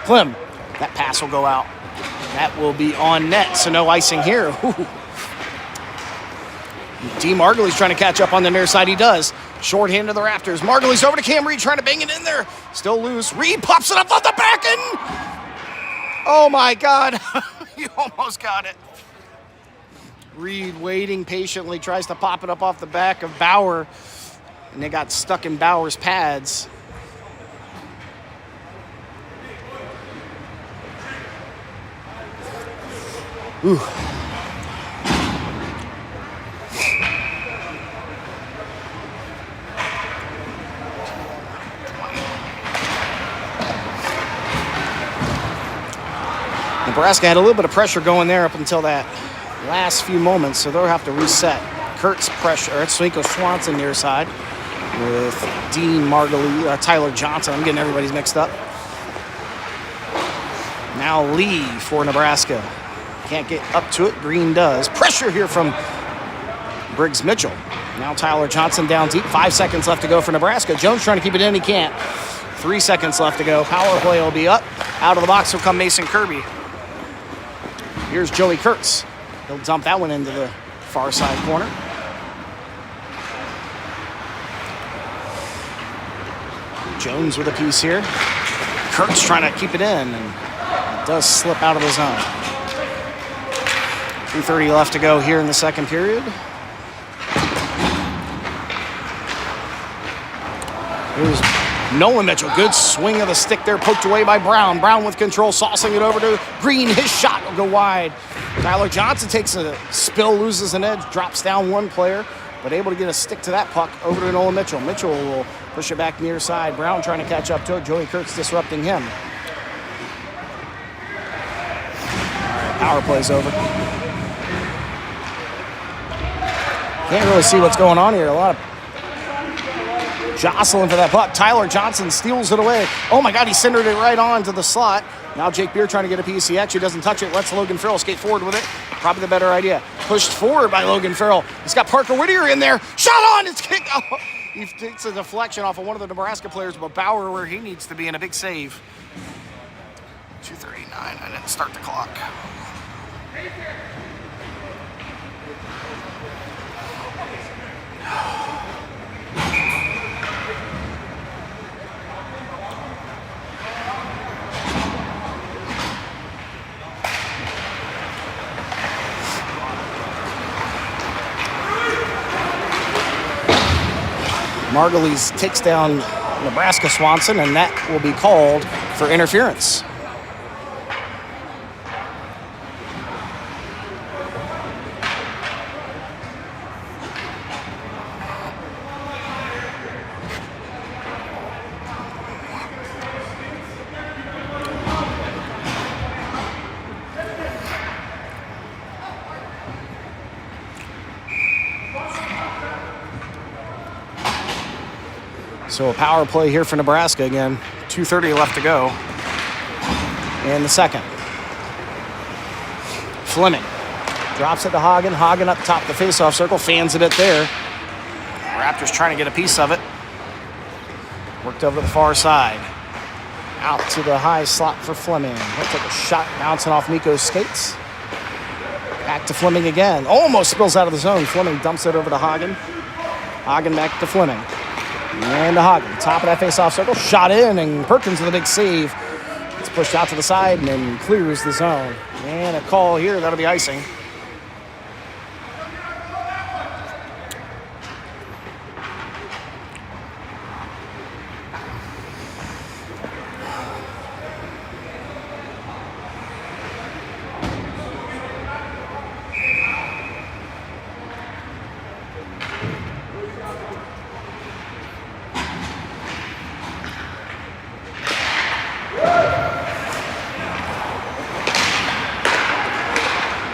Clem. That pass will go out. That will be on net, so no icing here. Ooh. D. Margulies trying to catch up on the near side. He does. Shorthand to the Raptors. Margulies over to Cam Reed trying to bang it in there. Still loose. Reed pops it up on the back end. Oh my God. You almost got it. Reed waiting patiently. Tries to pop it up off the back of Bauer. And it got stuck in Bauer's pads. Ooh. Nebraska had a little bit of pressure going there up until that last few moments, so they'll have to reset. Kurtz pressure, or it's Swanko Swanson near side with Dean Margulies, Tyler Johnson. I'm getting everybody's mixed up. Now Lee for Nebraska. Can't get up to it. Green does. Pressure here from Briggs Mitchell. Now Tyler Johnson down deep. 5 seconds left to go for Nebraska. Jones trying to keep it in. He can't. 3 seconds left to go. Power play will be up. Out of the box will come Mason Kirby. Here's Joey Kurtz. He'll dump that one into the far side corner. Jones with a piece here. Kurtz trying to keep it in, and it does slip out of the zone. 2:30 left to go here in the second period. Here's Nolan Mitchell. Good swing of the stick there, poked away by Brown. Brown with control, saucing it over to Green. His shot will go wide. Tyler Johnson takes a spill, loses an edge, drops down one player, but able to get a stick to that puck over to Nolan Mitchell. Mitchell will push it back near side. Brown trying to catch up to it. Joey Kurtz disrupting him. Power play's over. Can't really see what's going on here. A lot of jostling for that puck. Tyler Johnson steals it away. Oh my God, he centered it right on to the slot. Now Jake Beer trying to get a piece. He actually doesn't touch it. Lets Logan Farrell skate forward with it. Probably the better idea. Pushed forward by Logan Farrell. He's got Parker Whittier in there. Shot on! It's kicked. Oh, he takes a deflection off of one of the Nebraska players, but Bauer where he needs to be in a big save. 2:39. I didn't start the clock. Margulies takes down Nebraska Swanson, and that will be called for interference. So a power play here for Nebraska again. 2:30 left to go in the second. Fleming drops it to Hagen. Hagen up top the faceoff circle, fans it there. Raptors trying to get a piece of it. Worked over to the far side. Out to the high slot for Fleming. He'll take a shot bouncing off Miko's skates. Back to Fleming again. Almost spills out of the zone. Fleming dumps it over to Hagen. Hagen back to Fleming. And to Hagen, top of that face-off circle, shot in, and Perkins with a big save. It's pushed out to the side and then clears the zone. And a call here, that'll be icing.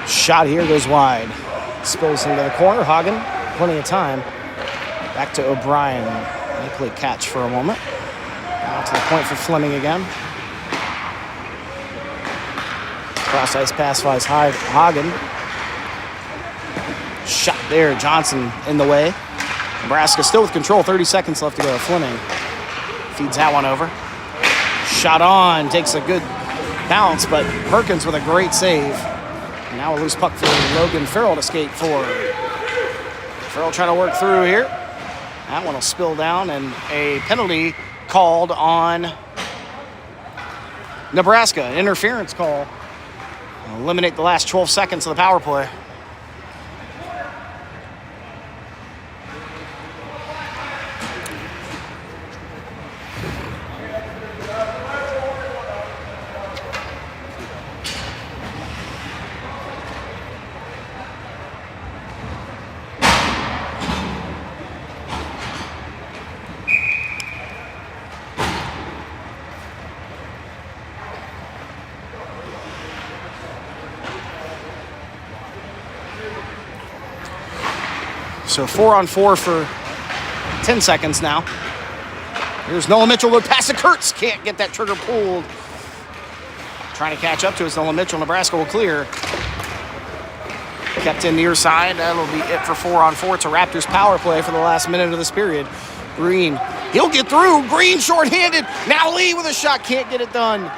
Shot here goes wide. Spills into the corner. Hagen, plenty of time. Back to O'Brien. Likely catch for a moment. Out to the point for Fleming again. Cross ice pass by Hagen. Shot there. Johnson in the way. Nebraska still with control. 30 seconds left to go. Fleming feeds that one over. Shot on. Takes a good bounce, but Perkins with a great save. Now a loose puck for Logan Farrell to skate forward. Farrell trying to work through here. That one will spill down, and a penalty called on Nebraska. An interference call. Eliminate the last 12 seconds of the power play. So 4-on-4 for 10 seconds now. Here's Nolan Mitchell with pass to Kurtz. Can't get that trigger pulled. Trying to catch up to us. Nolan Mitchell. Nebraska will clear. Kept in near side. That'll be it for 4-on-4. It's a Raptors power play for the last minute of this period. Green. He'll get through. Green shorthanded. Now Lee with a shot. Can't get it done.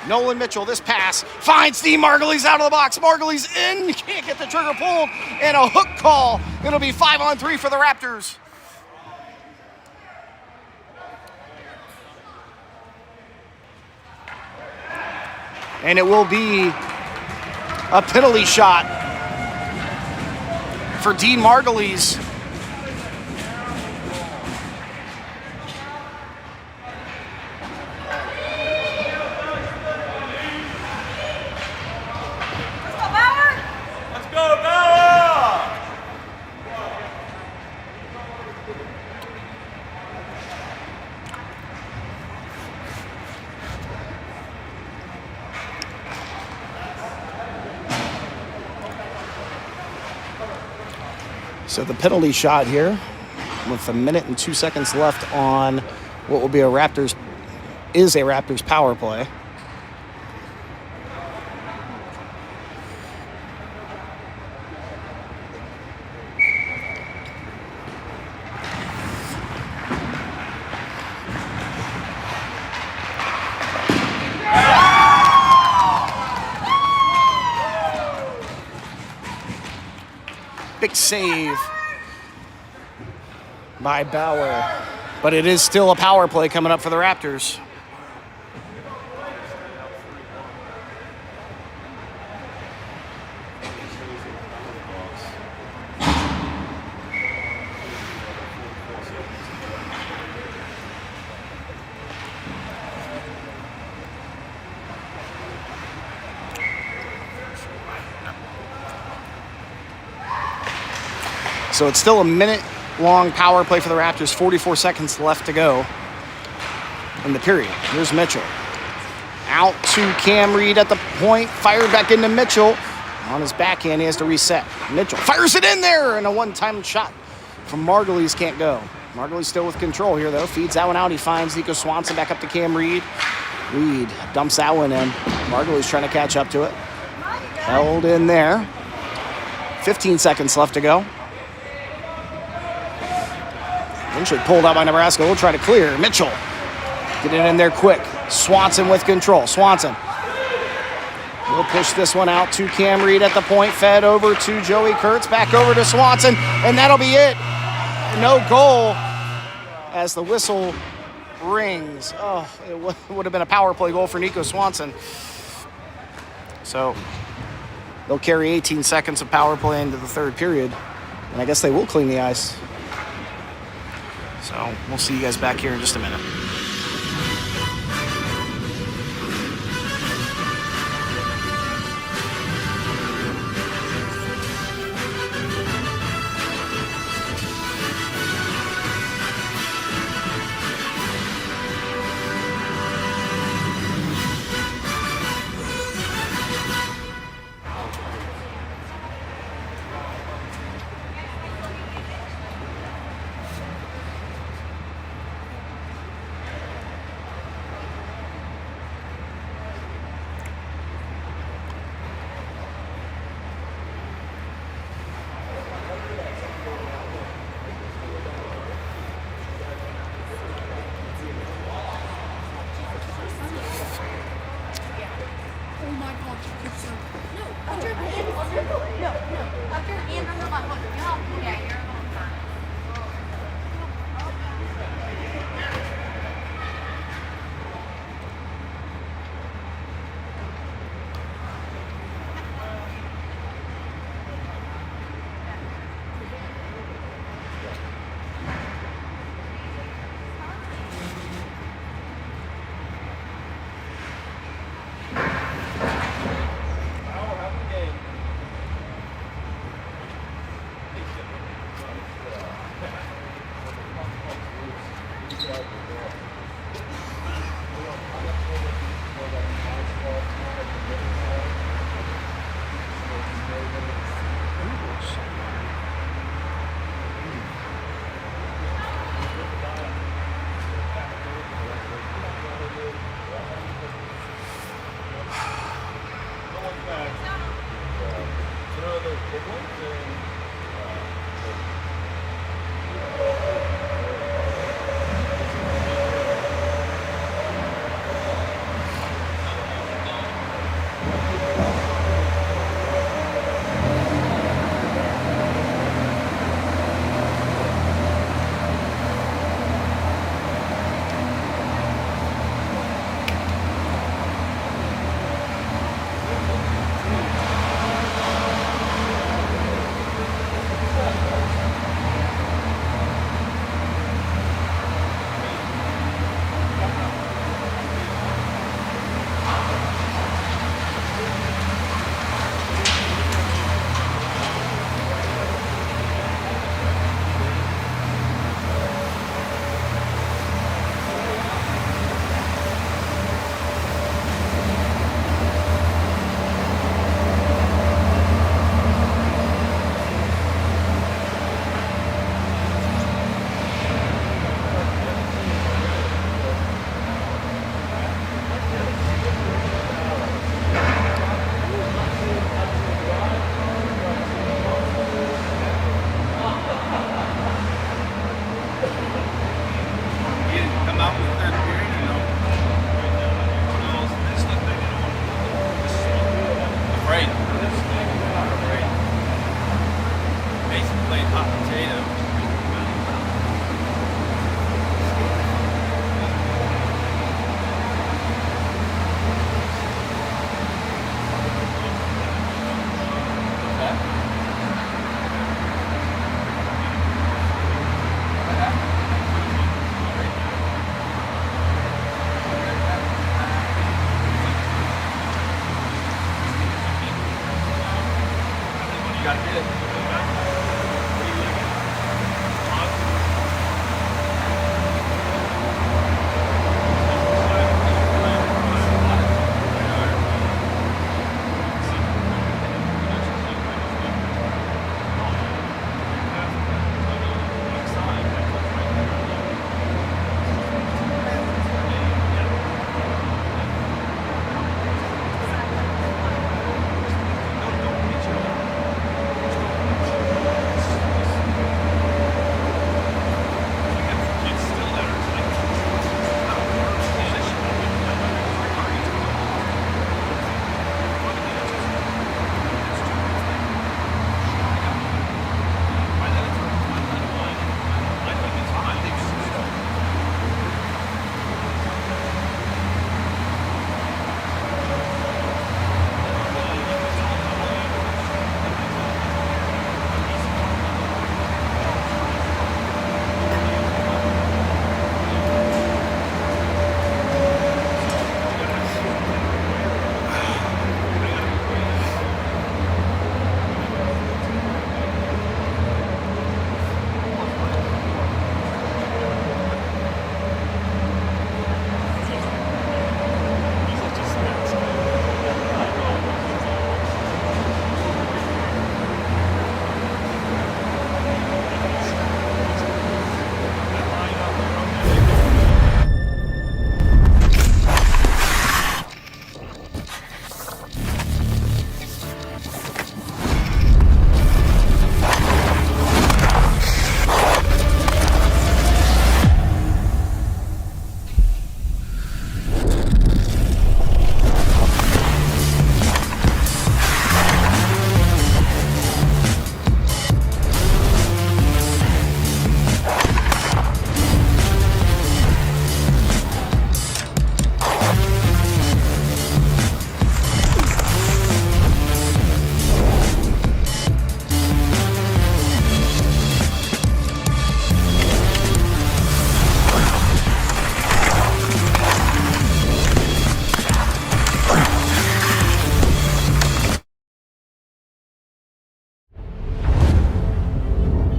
Nolan Mitchell, this pass, finds Steve Margulies out of the box. Margulies in, can't get the trigger pulled, and a hook call. It'll be 5-on-3 for the Raptors. And it will be a penalty shot for Dean Margulies. So the penalty shot here with a minute and 2 seconds left on what will be a Raptors power play. Big save by Bauer. But it is still a power play coming up for the Raptors. So it's still a minute-long power play for the Raptors. 44 seconds left to go in the period. Here's Mitchell. Out to Cam Reed at the point. Fired back into Mitchell. On his backhand, he has to reset. Mitchell fires it in there, and a one-time shot from Margulies can't go. Margulies still with control here, though. Feeds that one out. He finds Nico Swanson back up to Cam Reed. Reed dumps that one in. Margulies trying to catch up to it. Held in there. 15 seconds left to go. Eventually pulled out by Nebraska. We'll try to clear. Mitchell. Get it in there quick. Swanson with control. Swanson. We'll push this one out to Cam Reed at the point. Fed over to Joey Kurtz. Back over to Swanson. And that'll be it. No goal as the whistle rings. Oh, it would have been a power play goal for Nico Swanson. So they'll carry 18 seconds of power play into the third period. And I guess they will clean the ice. So we'll see you guys back here in just a minute. come out with third period, you know. Afraid. Basically playing hot potato. You gotta get it.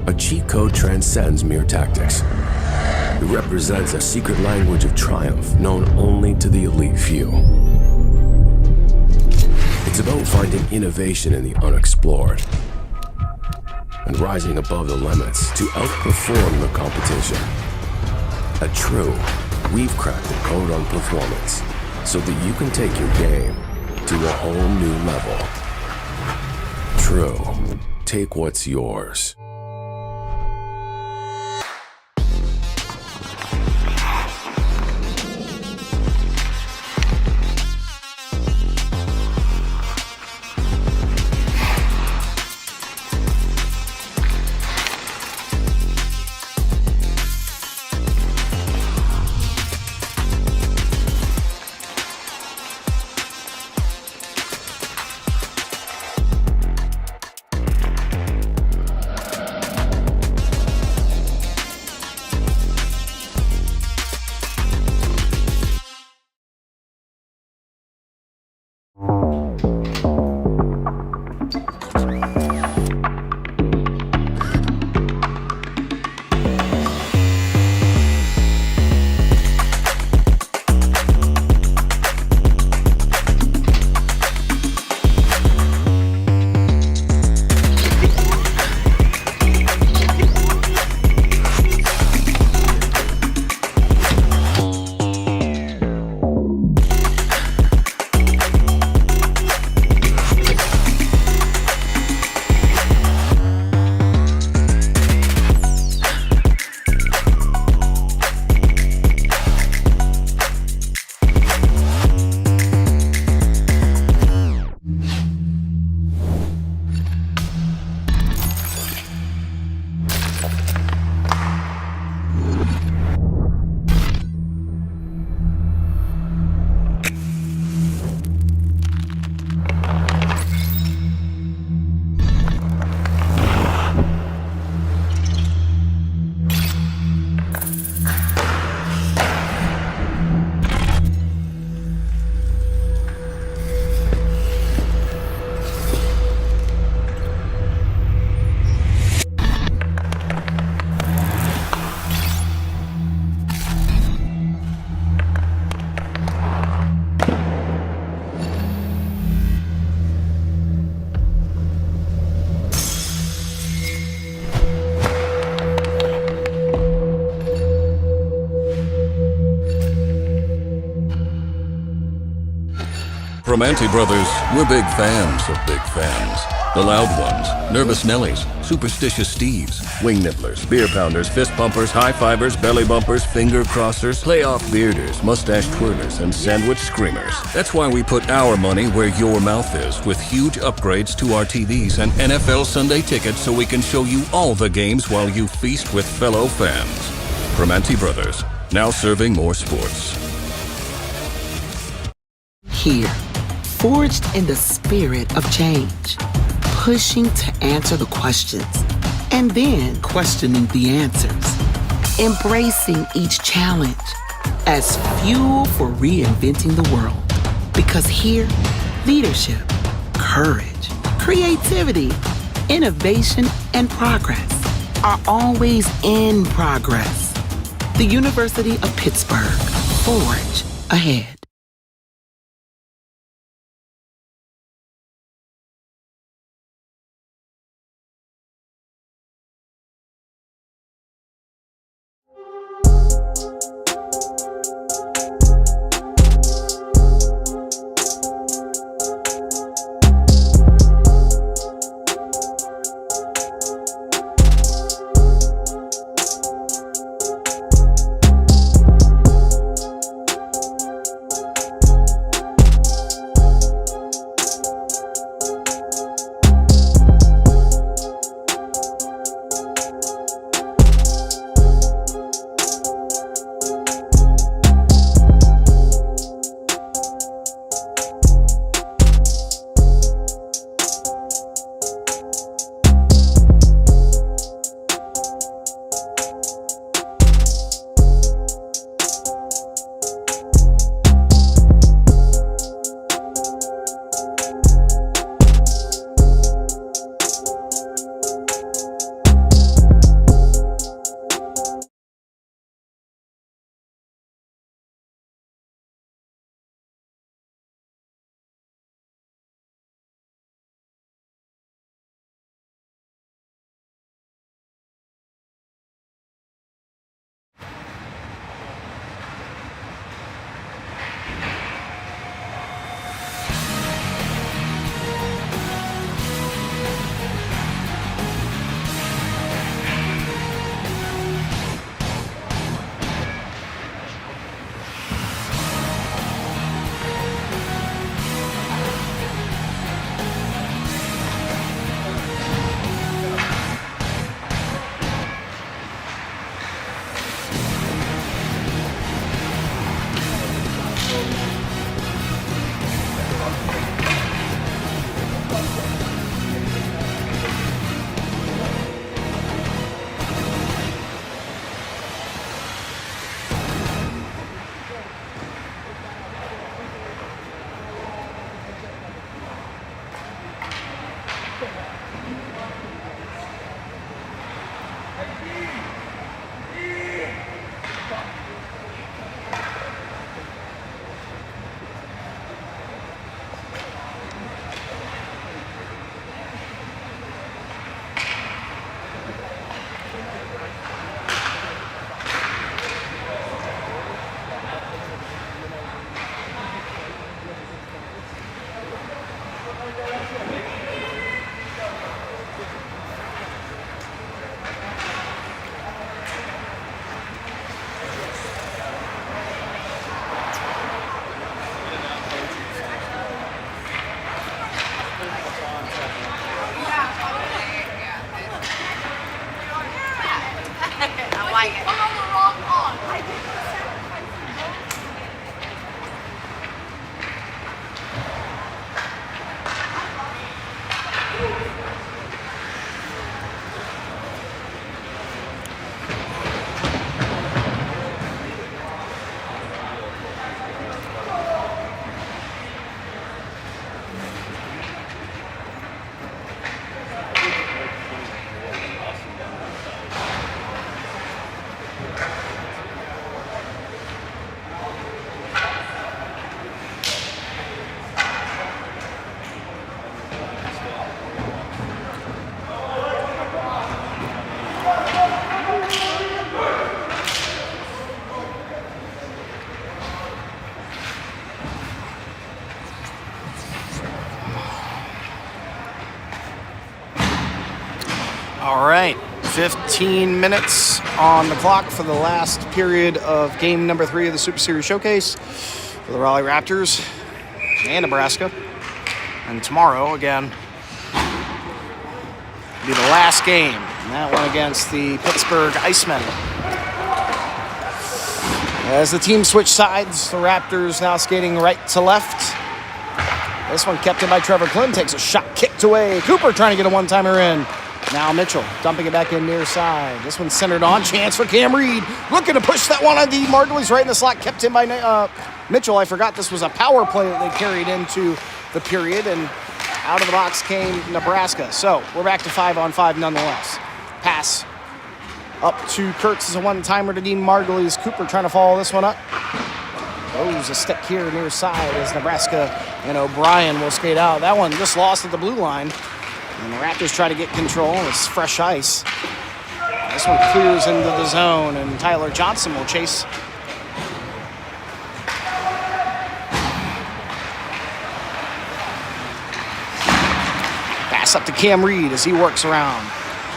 A cheat code transcends mere tactics. It represents a secret language of triumph known only to the elite few. It's about finding innovation in the unexplored and rising above the limits to outperform the competition. At True, we've cracked the code on performance so that you can take your game to a whole new level. True, take what's yours. Primanti Brothers, we're big fans of big fans. The loud ones, nervous Nellies, superstitious Steves, wing nibblers, beer pounders, fist pumpers, high-fivers, belly bumpers, finger crossers, playoff bearders, mustache twirlers, and sandwich screamers. That's why we put our money where your mouth is with huge upgrades to our TVs and NFL Sunday tickets so we can show you all the games while you feast with fellow fans. Primanti Brothers, now serving more sports. Here, forged in the spirit of change, pushing to answer the questions and then questioning the answers, embracing each challenge as fuel for reinventing the world. Because here, leadership, courage, creativity, innovation, and progress are always in progress. The University of Pittsburgh, forge ahead. 15 minutes on the clock for the last period of game number 3 of the Super Series Showcase for the Raleigh Raptors and Nebraska. And tomorrow, again, will be the last game. And that one against the Pittsburgh Icemen. As the team switch sides, the Raptors now skating right to left. This one kept in by Trevor Clem, takes a shot, kicked away. Cooper trying to get a one-timer in. Now Mitchell dumping it back in near side. This one's centered on, chance for Cam Reed. Looking to push that one on the Margulies right in the slot, kept in by Mitchell. I forgot this was a power play that they carried into the period, and out of the box came Nebraska. So we're back to 5-on-5 nonetheless. Pass up to Kurtz is a one-timer to Dean Margulies. Cooper trying to follow this one up. Throws a stick here near side as Nebraska and O'Brien will skate out. That one just lost at the blue line. And the Raptors try to get control. It's fresh ice. This one clears into the zone, and Tyler Johnson will chase. Pass up to Cam Reed as he works around.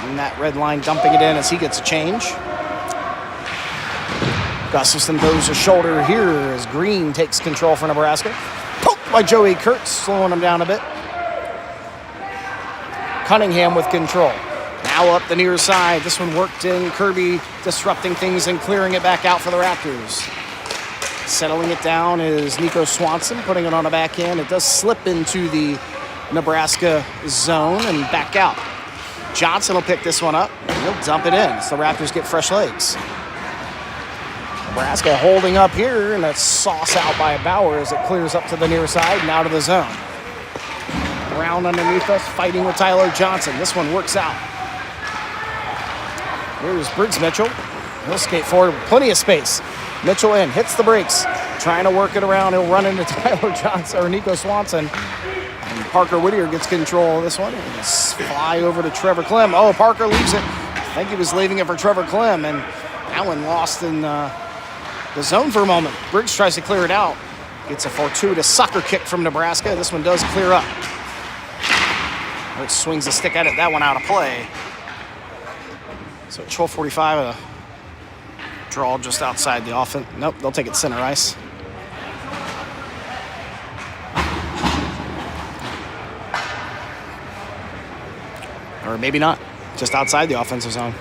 And that red line dumping it in as he gets a change. Gustafson throws a shoulder here as Green takes control for Nebraska. Poked by Joey Kurtz, slowing him down a bit. Cunningham with control. Now up the near side. This one worked in. Kirby disrupting things and clearing it back out for the Raptors. Settling it down is Nico Swanson, putting it on a backhand. It does slip into the Nebraska zone and back out. Johnson will pick this one up. He'll dump it in so the Raptors get fresh legs. Nebraska holding up here, and that's sauce out by Bauer as it clears up to the near side and out of the zone. Brown underneath us, fighting with Tyler Johnson. This one works out. Here's Briggs Mitchell. He'll skate forward with plenty of space. Mitchell in, hits the brakes, trying to work it around. He'll run into Tyler Johnson or Nico Swanson. And Parker Whittier gets control of this one. And fly over to Trevor Clem. Oh, Parker leaves it. I think he was leaving it for Trevor Clem, and that one lost in the zone for a moment. Briggs tries to clear it out. Gets a fortuitous sucker kick from Nebraska. This one does clear up. Which swings the stick at it. That one out of play. So 12:45, a draw just outside the offense. Nope, they'll take it center ice. Or maybe not. Just outside the offensive zone.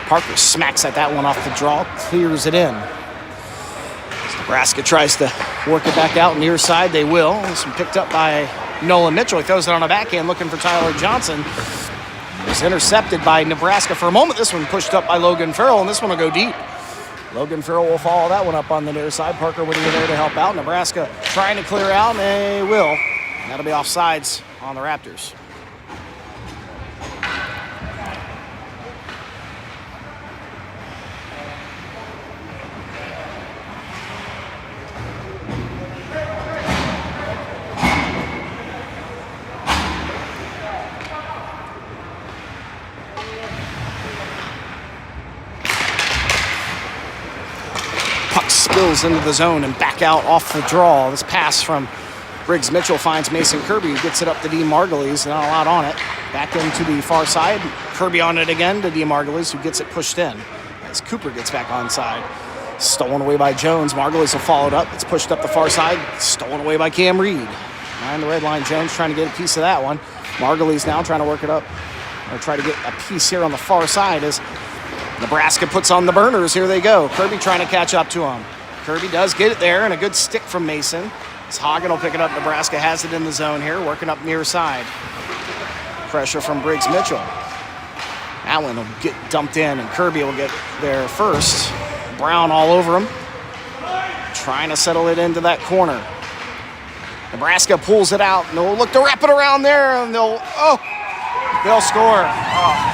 Parker smacks at that one off the draw, clears it in. As Nebraska tries to work it back out near side, they will. This one picked up by Nolan Mitchell. He throws it on a backhand looking for Tyler Johnson. It was intercepted by Nebraska for a moment. This one pushed up by Logan Farrell, and this one will go deep. Logan Farrell will follow that one up on the near side. Parker Whittier there to help out. Nebraska trying to clear out, and they will. And that'll be offsides on the Raptors. Spills into the zone and back out off the draw. This pass from Briggs Mitchell finds Mason Kirby, who gets it up to Dean Margulies. Not a lot on it. Back into the far side. Kirby on it again to Dean Margulies, who gets it pushed in. As Cooper gets back on side. Stolen away by Jones. Margulies will follow it up. It's pushed up the far side. Stolen away by Cam Reed. Behind the red line, Jones trying to get a piece of that one. Margulies now trying to work it up. Or try to get a piece here on the far side as Nebraska puts on the burners. Here they go. Kirby trying to catch up to him. Kirby does get it there, and a good stick from Mason. As Hagen will pick it up. Nebraska has it in the zone here, working up near side. Pressure from Briggs Mitchell. Allen will get dumped in, and Kirby will get there first. Brown all over him. Trying to settle it into that corner. Nebraska pulls it out, and they'll look to wrap it around there, and they'll score. Oh.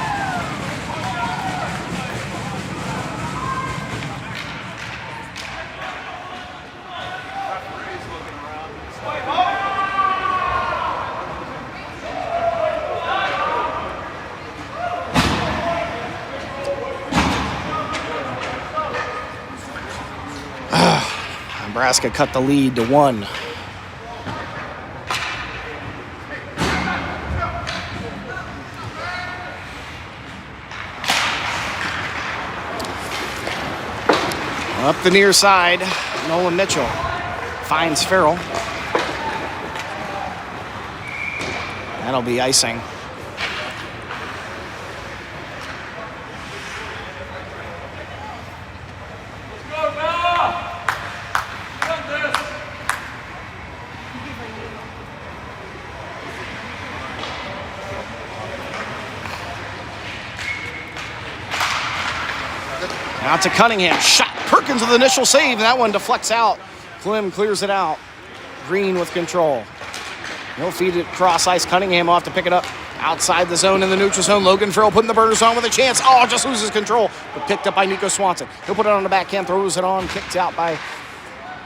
Nebraska cut the lead to 1. Up the near side, Nolan Mitchell finds Farrell. That'll be icing. Out to Cunningham. Shot. Perkins with the initial save. That one deflects out. Clem clears it out. Green with control. He'll feed it cross ice. Cunningham will have to pick it up outside the zone in the neutral zone. Logan Farrell putting the burners on with a chance. Oh, just loses control. But picked up by Nico Swanson. He'll put it on the backhand. Throws it on. Kicked out by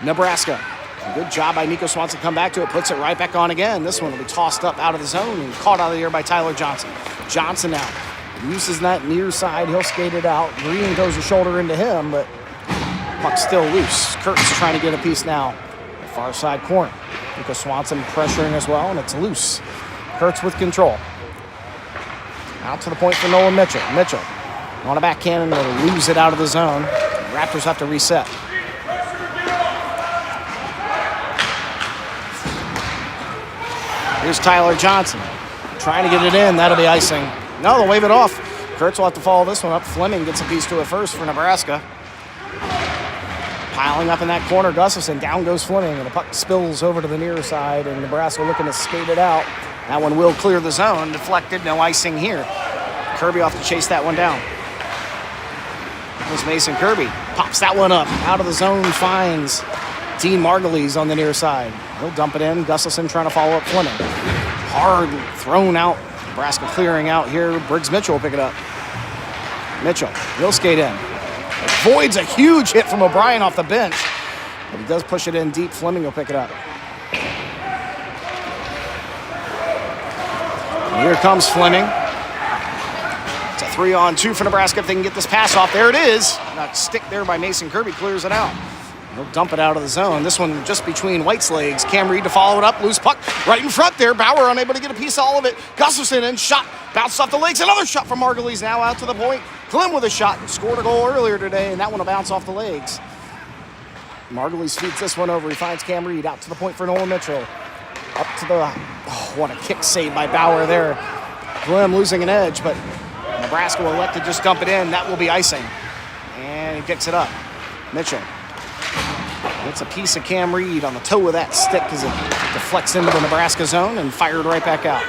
Nebraska. Good job by Nico Swanson. Come back to it. Puts it right back on again. This one will be tossed up out of the zone and caught out of the air by Tyler Johnson. Johnson now uses that near side. He'll skate it out. Green throws a shoulder into him, but puck's still loose. Kurt's trying to get a piece now. The far side corner. Nico Swanson pressuring as well, and it's loose. Kurtz with control. Out to the point for Nolan Mitchell. Mitchell on a backhand and they'll lose it out of the zone. Raptors have to reset. Here's Tyler Johnson trying to get it in. That'll be icing. No, they'll wave it off. Kurtz will have to follow this one up. Fleming gets a piece to it first for Nebraska. Piling up in that corner, Gustafson. Down goes Fleming, and the puck spills over to the near side, and Nebraska looking to skate it out. That one will clear the zone. Deflected, no icing here. Kirby off to chase that one down. There's Mason Kirby. Pops that one up. Out of the zone, finds Dean Margulies on the near side. He'll dump it in. Gustafson trying to follow up Fleming. Hard thrown out. Nebraska clearing out here. Briggs Mitchell will pick it up. Mitchell, he'll skate in. Avoids a huge hit from O'Brien off the bench. But he does push it in deep. Fleming will pick it up. And here comes Fleming. It's a 3-on-2 for Nebraska if they can get this pass off. There it is. That stick there by Mason Kirby clears it out. He'll dump it out of the zone. This one just between White's legs. Cam Reed to follow it up. Loose puck right in front there. Bauer unable to get a piece of all of it. Gustafson in. Shot. Bounced off the legs. Another shot from Margulies now out to the point. Clem with a shot. Scored a goal earlier today, and that one will bounce off the legs. Margulies feeds this one over. He finds Cam Reed out to the point for Nolan Mitchell. Up to the... Oh, what a kick save by Bauer there. Clem losing an edge, but Nebraska will elect to just dump it in. That will be icing. And he picks it up. Mitchell. It's a piece of Cam Reed on the toe of that stick as it deflects into the Nebraska zone and fired right back out.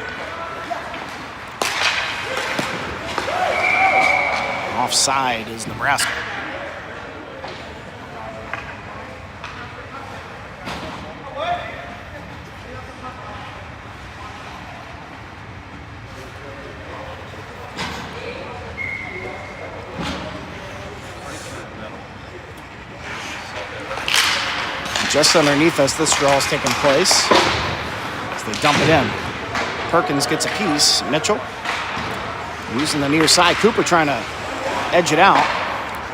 Offside is Nebraska. Just underneath us, this draw is taking place as they dump it in. Perkins gets a piece. Mitchell using the near side. Cooper trying to edge it out.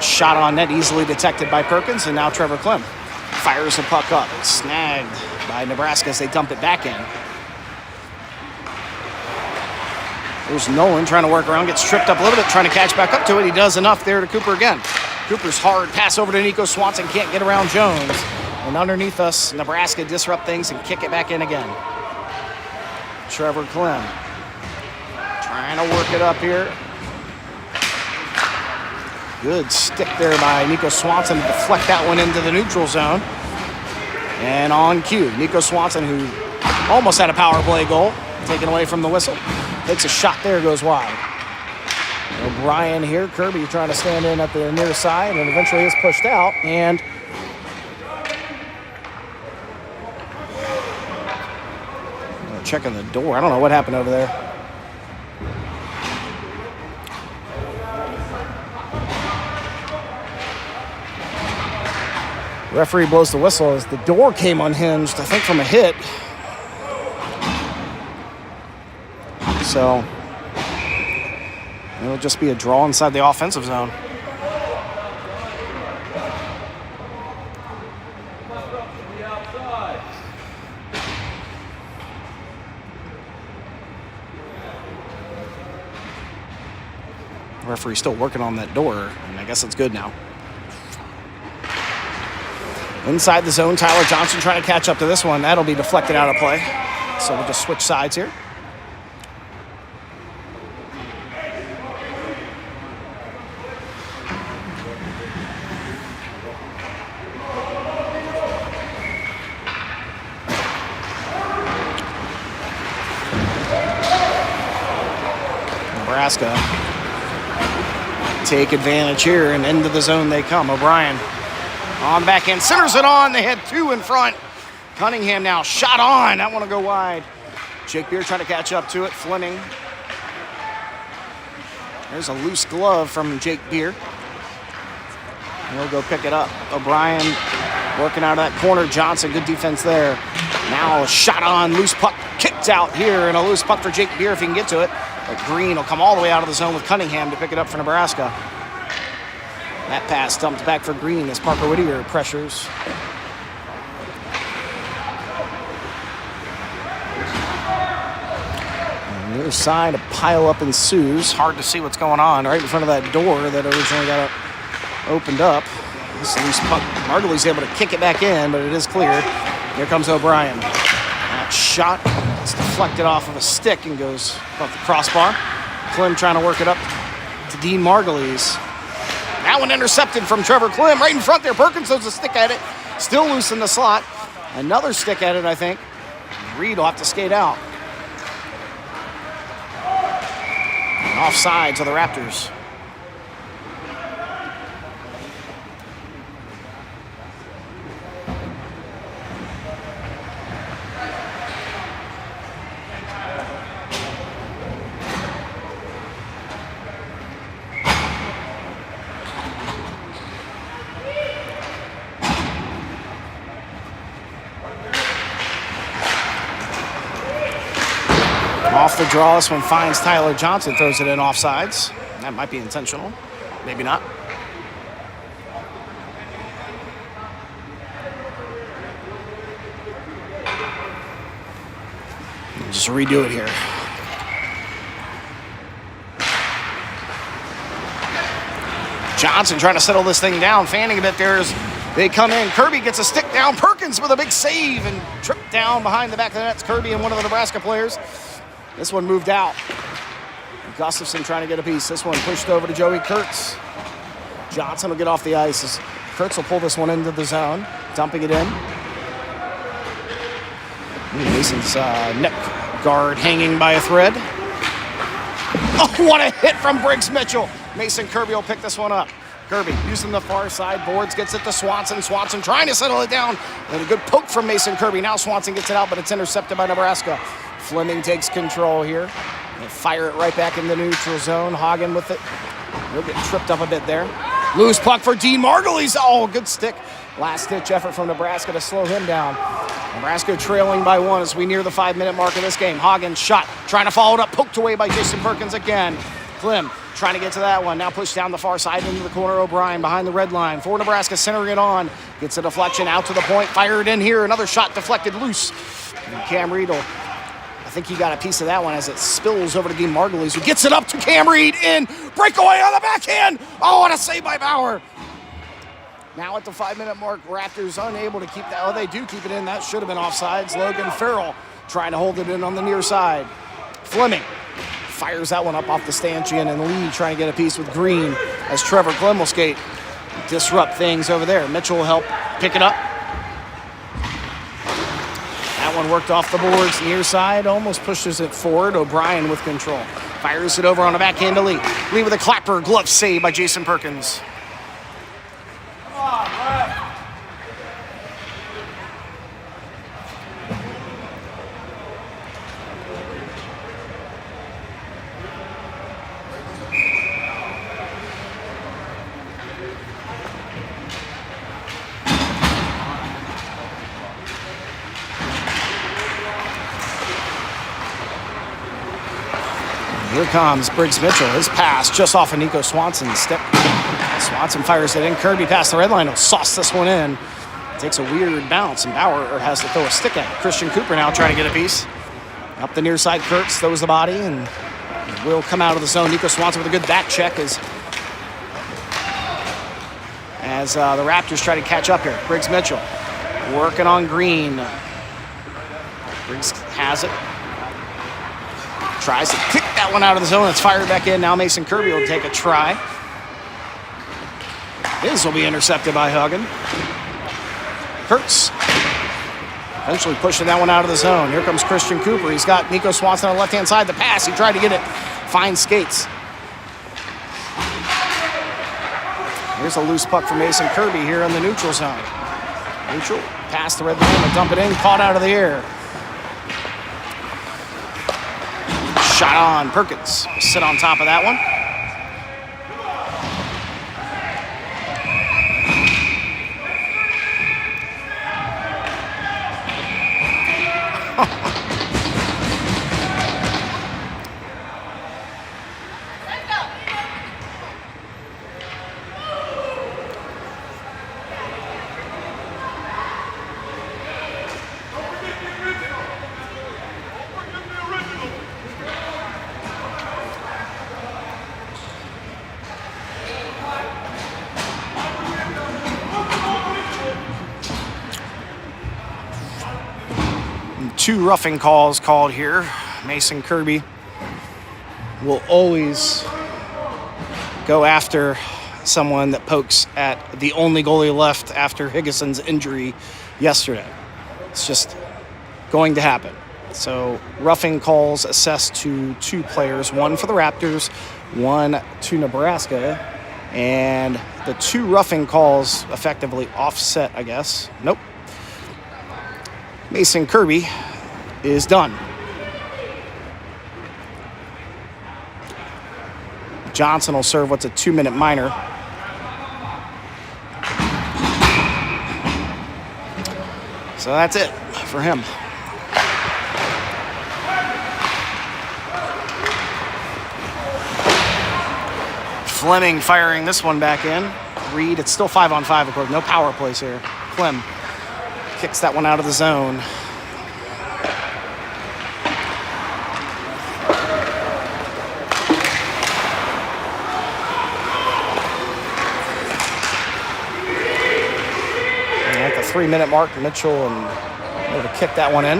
Shot on net easily detected by Perkins, and now Trevor Clem fires the puck up. Snagged by Nebraska as they dump it back in. There's Nolan trying to work around, gets tripped up a little bit, trying to catch back up to it. He does enough there to Cooper again. Cooper's hard pass over to Nico Swanson, can't get around Jones. And underneath us, Nebraska disrupt things and kick it back in again. Trevor Clem trying to work it up here. Good stick there by Nico Swanson to deflect that one into the neutral zone. And on cue, Nico Swanson, who almost had a power play goal, taken away from the whistle. Takes a shot there, goes wide. O'Brien here, Kirby trying to stand in at the near side, and eventually is pushed out. And checking the door. I don't know what happened over there. Referee blows the whistle as the door came unhinged, I think from a hit. So it'll just be a draw inside the offensive zone. Referee's still working on that door, and I guess it's good now. Inside the zone, Tyler Johnson trying to catch up to this one. That'll be deflected out of play. So we'll just switch sides here. Nebraska take advantage here, and into the zone they come. O'Brien on backhand, centers it on. They had two in front. Cunningham now shot on. That one will go wide. Jake Beer trying to catch up to it. Fleming. There's a loose glove from Jake Beer. He'll go pick it up. O'Brien working out of that corner. Johnson, good defense there. Now a shot on. Loose puck kicked out here, and a loose puck for Jake Beer if he can get to it. But Green will come all the way out of the zone with Cunningham to pick it up for Nebraska. That pass dumped back for Green as Parker Whittier pressures. On the other side, a pileup ensues. Hard to see what's going on right in front of that door that originally got opened up. This loose puck, Margulies able to kick it back in, but it is cleared. Here comes O'Brien. That shot is deflected off of a stick and goes off the crossbar. Klim trying to work it up to Dean Margulies. That one intercepted from Trevor Klim right in front there. Perkins throws a stick at it. Still loose in the slot. Another stick at it, I think. Reed will have to skate out. And offside to the Raptors. Off the draw, this one finds Tyler Johnson, throws it in offsides. That might be intentional, maybe not. Just redo it here. Johnson trying to settle this thing down, fanning a bit there as they come in. Kirby gets a stick down. Perkins with a big save and tripped down behind the back of the net. It's Kirby and one of the Nebraska players. This one moved out. Gustafson trying to get a piece. This one pushed over to Joey Kurtz. Johnson will get off the ice as Kurtz will pull this one into the zone, dumping it in. Mason's neck guard hanging by a thread. Oh, what a hit from Briggs Mitchell. Mason Kirby will pick this one up. Kirby using the far side boards, gets it to Swanson. Swanson trying to settle it down. And a good poke from Mason Kirby. Now Swanson gets it out, but it's intercepted by Nebraska. Fleming takes control here. They fire it right back in the neutral zone. Hagen with it. He'll get tripped up a bit there. Loose puck for Dean Margulies. Oh, good stick. Last-ditch effort from Nebraska to slow him down. Nebraska trailing by one as we near the 5-minute mark of this game. Hagen shot, trying to follow it up, poked away by Jason Perkins again. Klim trying to get to that one. Now pushed down the far side into the corner. O'Brien behind the red line. For Nebraska, centering it on. Gets a deflection out to the point. Fired in here. Another shot deflected loose. And Cam Riedel, I think he got a piece of that one as it spills over to Dean Margulies, who gets it up to Cam Reed in. Breakaway on the backhand. Oh, what a save by Bauer. Now at the 5-minute mark, Raptors unable to keep that. Oh, they do keep it in. That should have been offsides. Logan Farrell trying to hold it in on the near side. Fleming fires that one up off the stanchion, and Lee trying to get a piece with Green as Trevor Klim will skate. Disrupt things over there. Mitchell will help pick it up. That one worked off the boards, near side, almost pushes it forward. O'Brien with control. Fires it over on the backhand to Lee. Lee with a clapper, glove save by Jason Perkins. Here comes Briggs Mitchell. His pass just off of Nico Swanson's stick. Swanson fires it in. Kirby past the red line. He'll sauce this one in. Takes a weird bounce, and Bauer has to throw a stick at it. Christian Cooper now trying to get a piece. Up the near side, Kurtz throws the body and will come out of the zone. Nico Swanson with a good back check as as the Raptors try to catch up here. Briggs Mitchell working on Green. Briggs has it. Tries to kick that one out of the zone. It's fired back in. Now Mason Kirby will take a try. This will be intercepted by Huggen. Kurtz eventually pushing that one out of the zone. Here comes Christian Cooper. He's got Nico Swanson on the left-hand side. The pass, he tried to get it. Fine skates. Here's a loose puck for Mason Kirby here in the neutral zone. Neutral, pass the red line, and dump it in, caught out of the air. Shot on, Perkins. Sit on top of that one. Two roughing calls called here. Mason Kirby will always go after someone that pokes at the only goalie left after Higginson's injury yesterday. It's just going to happen. So roughing calls assessed to two players, one for the Raptors, one to Nebraska, and the two roughing calls effectively offset, I guess. Nope. Mason Kirby is done. Johnson will serve what's a 2-minute minor. So that's it for him. Fleming firing this one back in. Reed, it's still 5-on-5, of course. No power plays here. Clem kicks that one out of the zone. And at the 3-minute mark, Mitchell and able to kick that one in.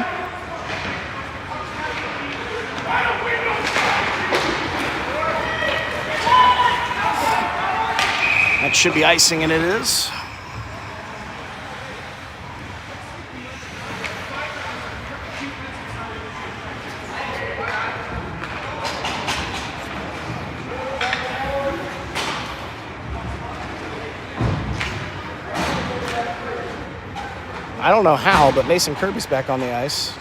That should be icing, and it is. I don't know how, but Mason Kirby's back on the ice.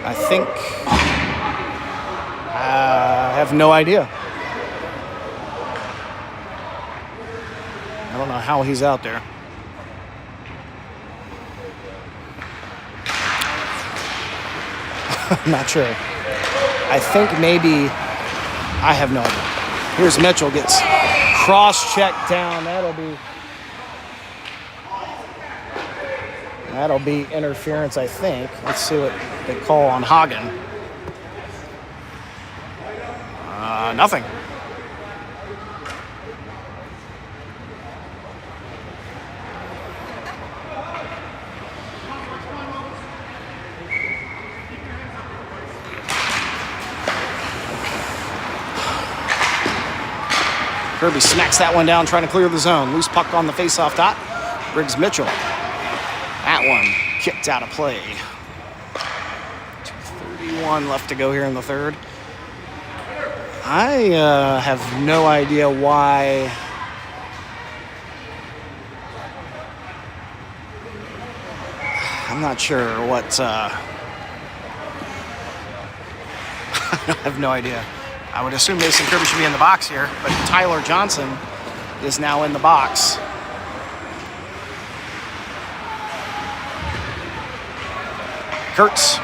I think. I have no idea. I don't know how he's out there. I'm not sure. I think maybe. I have no idea. Here's Mitchell, gets cross-checked down. That'll be interference, I think. Let's see what they call on Hagen. Nothing. Kirby smacks that one down, trying to clear the zone. Loose puck on the face-off dot. Briggs Mitchell. That one kicked out of play. 2:31 left to go here in the third. I have no idea why. I'm not sure what. I have no idea. I would assume Mason Kirby should be in the box here, but Tyler Johnson is now in the box. Kurtz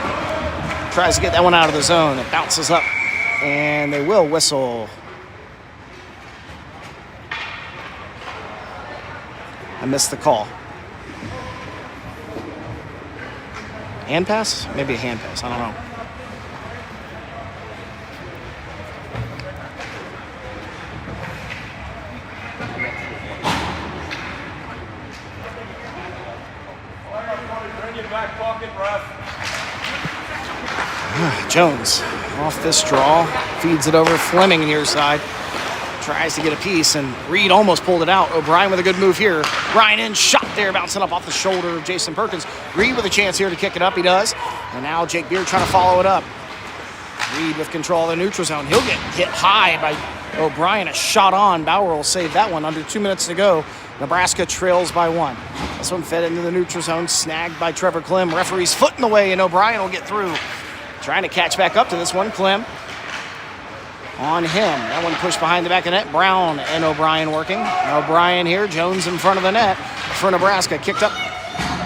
tries to get that one out of the zone. It bounces up, and they will whistle. I missed the call. Hand pass? Maybe a hand pass. I don't know. back pocket, ref. Jones off this draw, feeds it over. Fleming near side. Tries to get a piece, and Reed almost pulled it out. O'Brien with a good move here. Ryan in, shot there, bouncing up off the shoulder of Jason Perkins. Reed with a chance here to kick it up, he does. And now Jake Beard trying to follow it up. Reed with control of the neutral zone. He'll get hit high by O'Brien. A shot on. Bauer will save that one. Under 2 minutes to go. Nebraska trails by 1. This one fed into the neutral zone, snagged by Trevor Clem. Referee's foot in the way, and O'Brien will get through. Trying to catch back up to this one, Clem. On him. That one pushed behind the back of the net. Brown and O'Brien working. O'Brien here. Jones in front of the net for Nebraska. Kicked up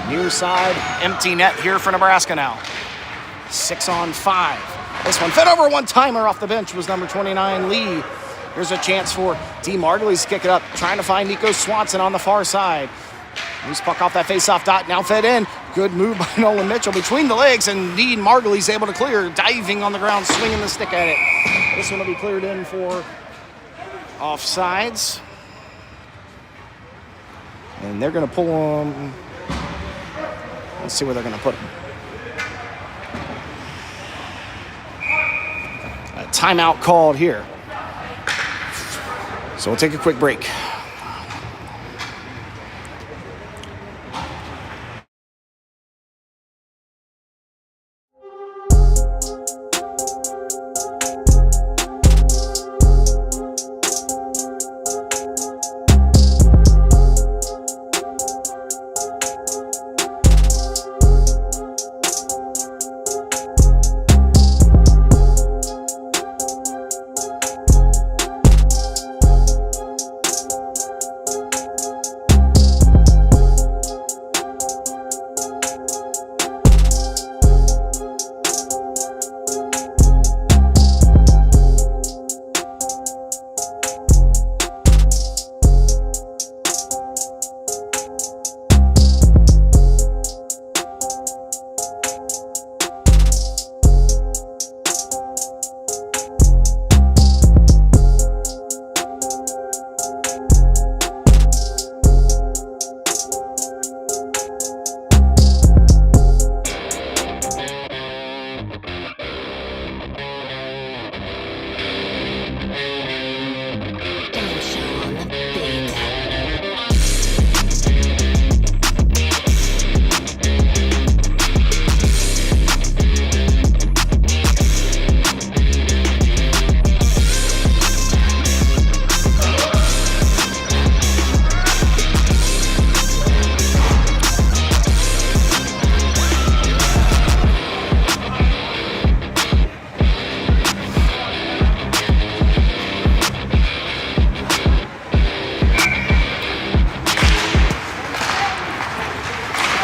near side. Empty net here for Nebraska now. 6-on-5. This one fed over one-timer off the bench was number 29, Lee. Here's a chance for D. Margulies to kick it up. Trying to find Nico Swanson on the far side. Loose puck off that face-off dot. Now fed in. Good move by Nolan Mitchell between the legs, and D. Margulies able to clear. Diving on the ground, swinging the stick at it. This one will be cleared in for offsides. And they're going to pull them. Let's see where they're going to put them. A timeout called here. So we'll take a quick break.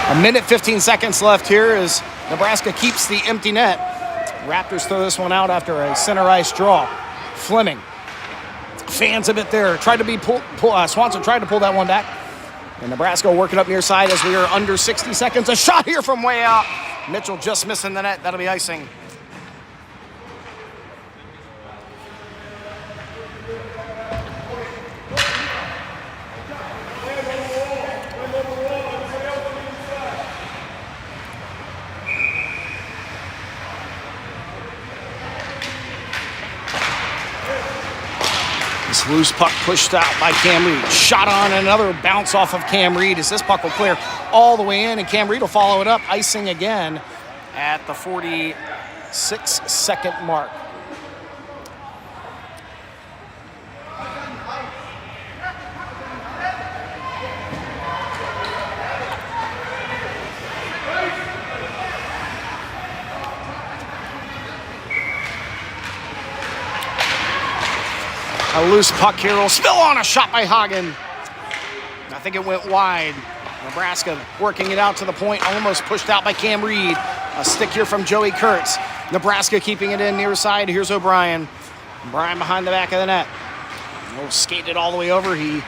A minute, 15 seconds left here as Nebraska keeps the empty net. Raptors throw this one out after a center ice draw. Fleming fans a bit there. Tried to be Swanson tried to pull that one back. And Nebraska will work it up near side as we are under 60 seconds. A shot here from way out. Mitchell just missing the net. That'll be icing. Loose puck pushed out by Cam Reed. Shot on, another bounce off of Cam Reed as this puck will clear all the way in, and Cam Reed will follow it up, icing again at the 46-second mark. A loose puck here will spill on, a shot by Hagen. I think it went wide. Nebraska working it out to the point, almost pushed out by Cam Reed. A stick here from Joey Kurtz. Nebraska keeping it in near side. Here's O'Brien. O'Brien behind the back of the net. He'll skate it all the way over. He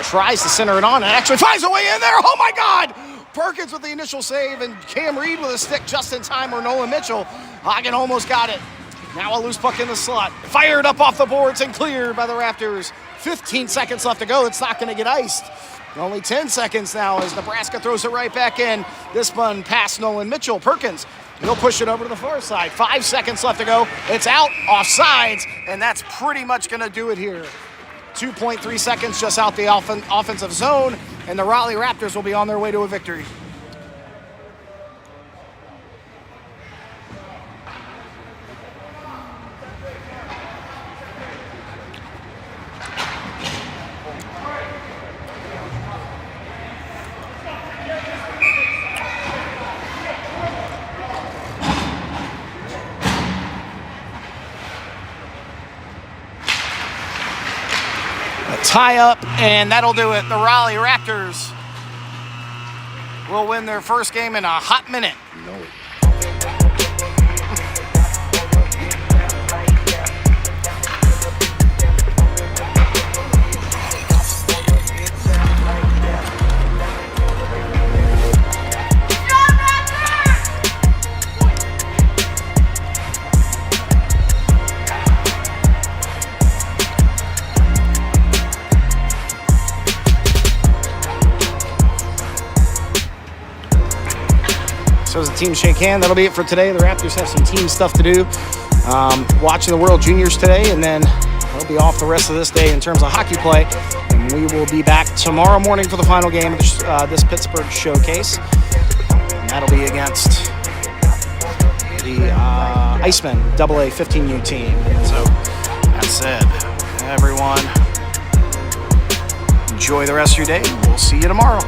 tries to center it on and actually finds a way in there. Oh my God! Perkins with the initial save and Cam Reed with a stick just in time or Nolan Mitchell. Hagen almost got it. Now a loose puck in the slot. Fired up off the boards and cleared by the Raptors. 15 seconds left to go. It's not going to get iced. Only 10 seconds now as Nebraska throws it right back in. This one past Nolan Mitchell. Perkins, he'll push it over to the far side. 5 seconds left to go. It's out, offsides, and that's pretty much going to do it here. 2.3 seconds just out the offensive zone, and the Raleigh Raptors will be on their way to a victory. Tie up, and that'll do it. The Raleigh Raptors will win their first game in a hot minute. So as the team shake hand, that'll be it for today. The Raptors have some team stuff to do. Watching the World Juniors today, and then they'll be off the rest of this day in terms of hockey play. And we will be back tomorrow morning for the final game of this Pittsburgh showcase. And that'll be against the Icemen AA 15U team. So that said, everyone, enjoy the rest of your day. We'll see you tomorrow.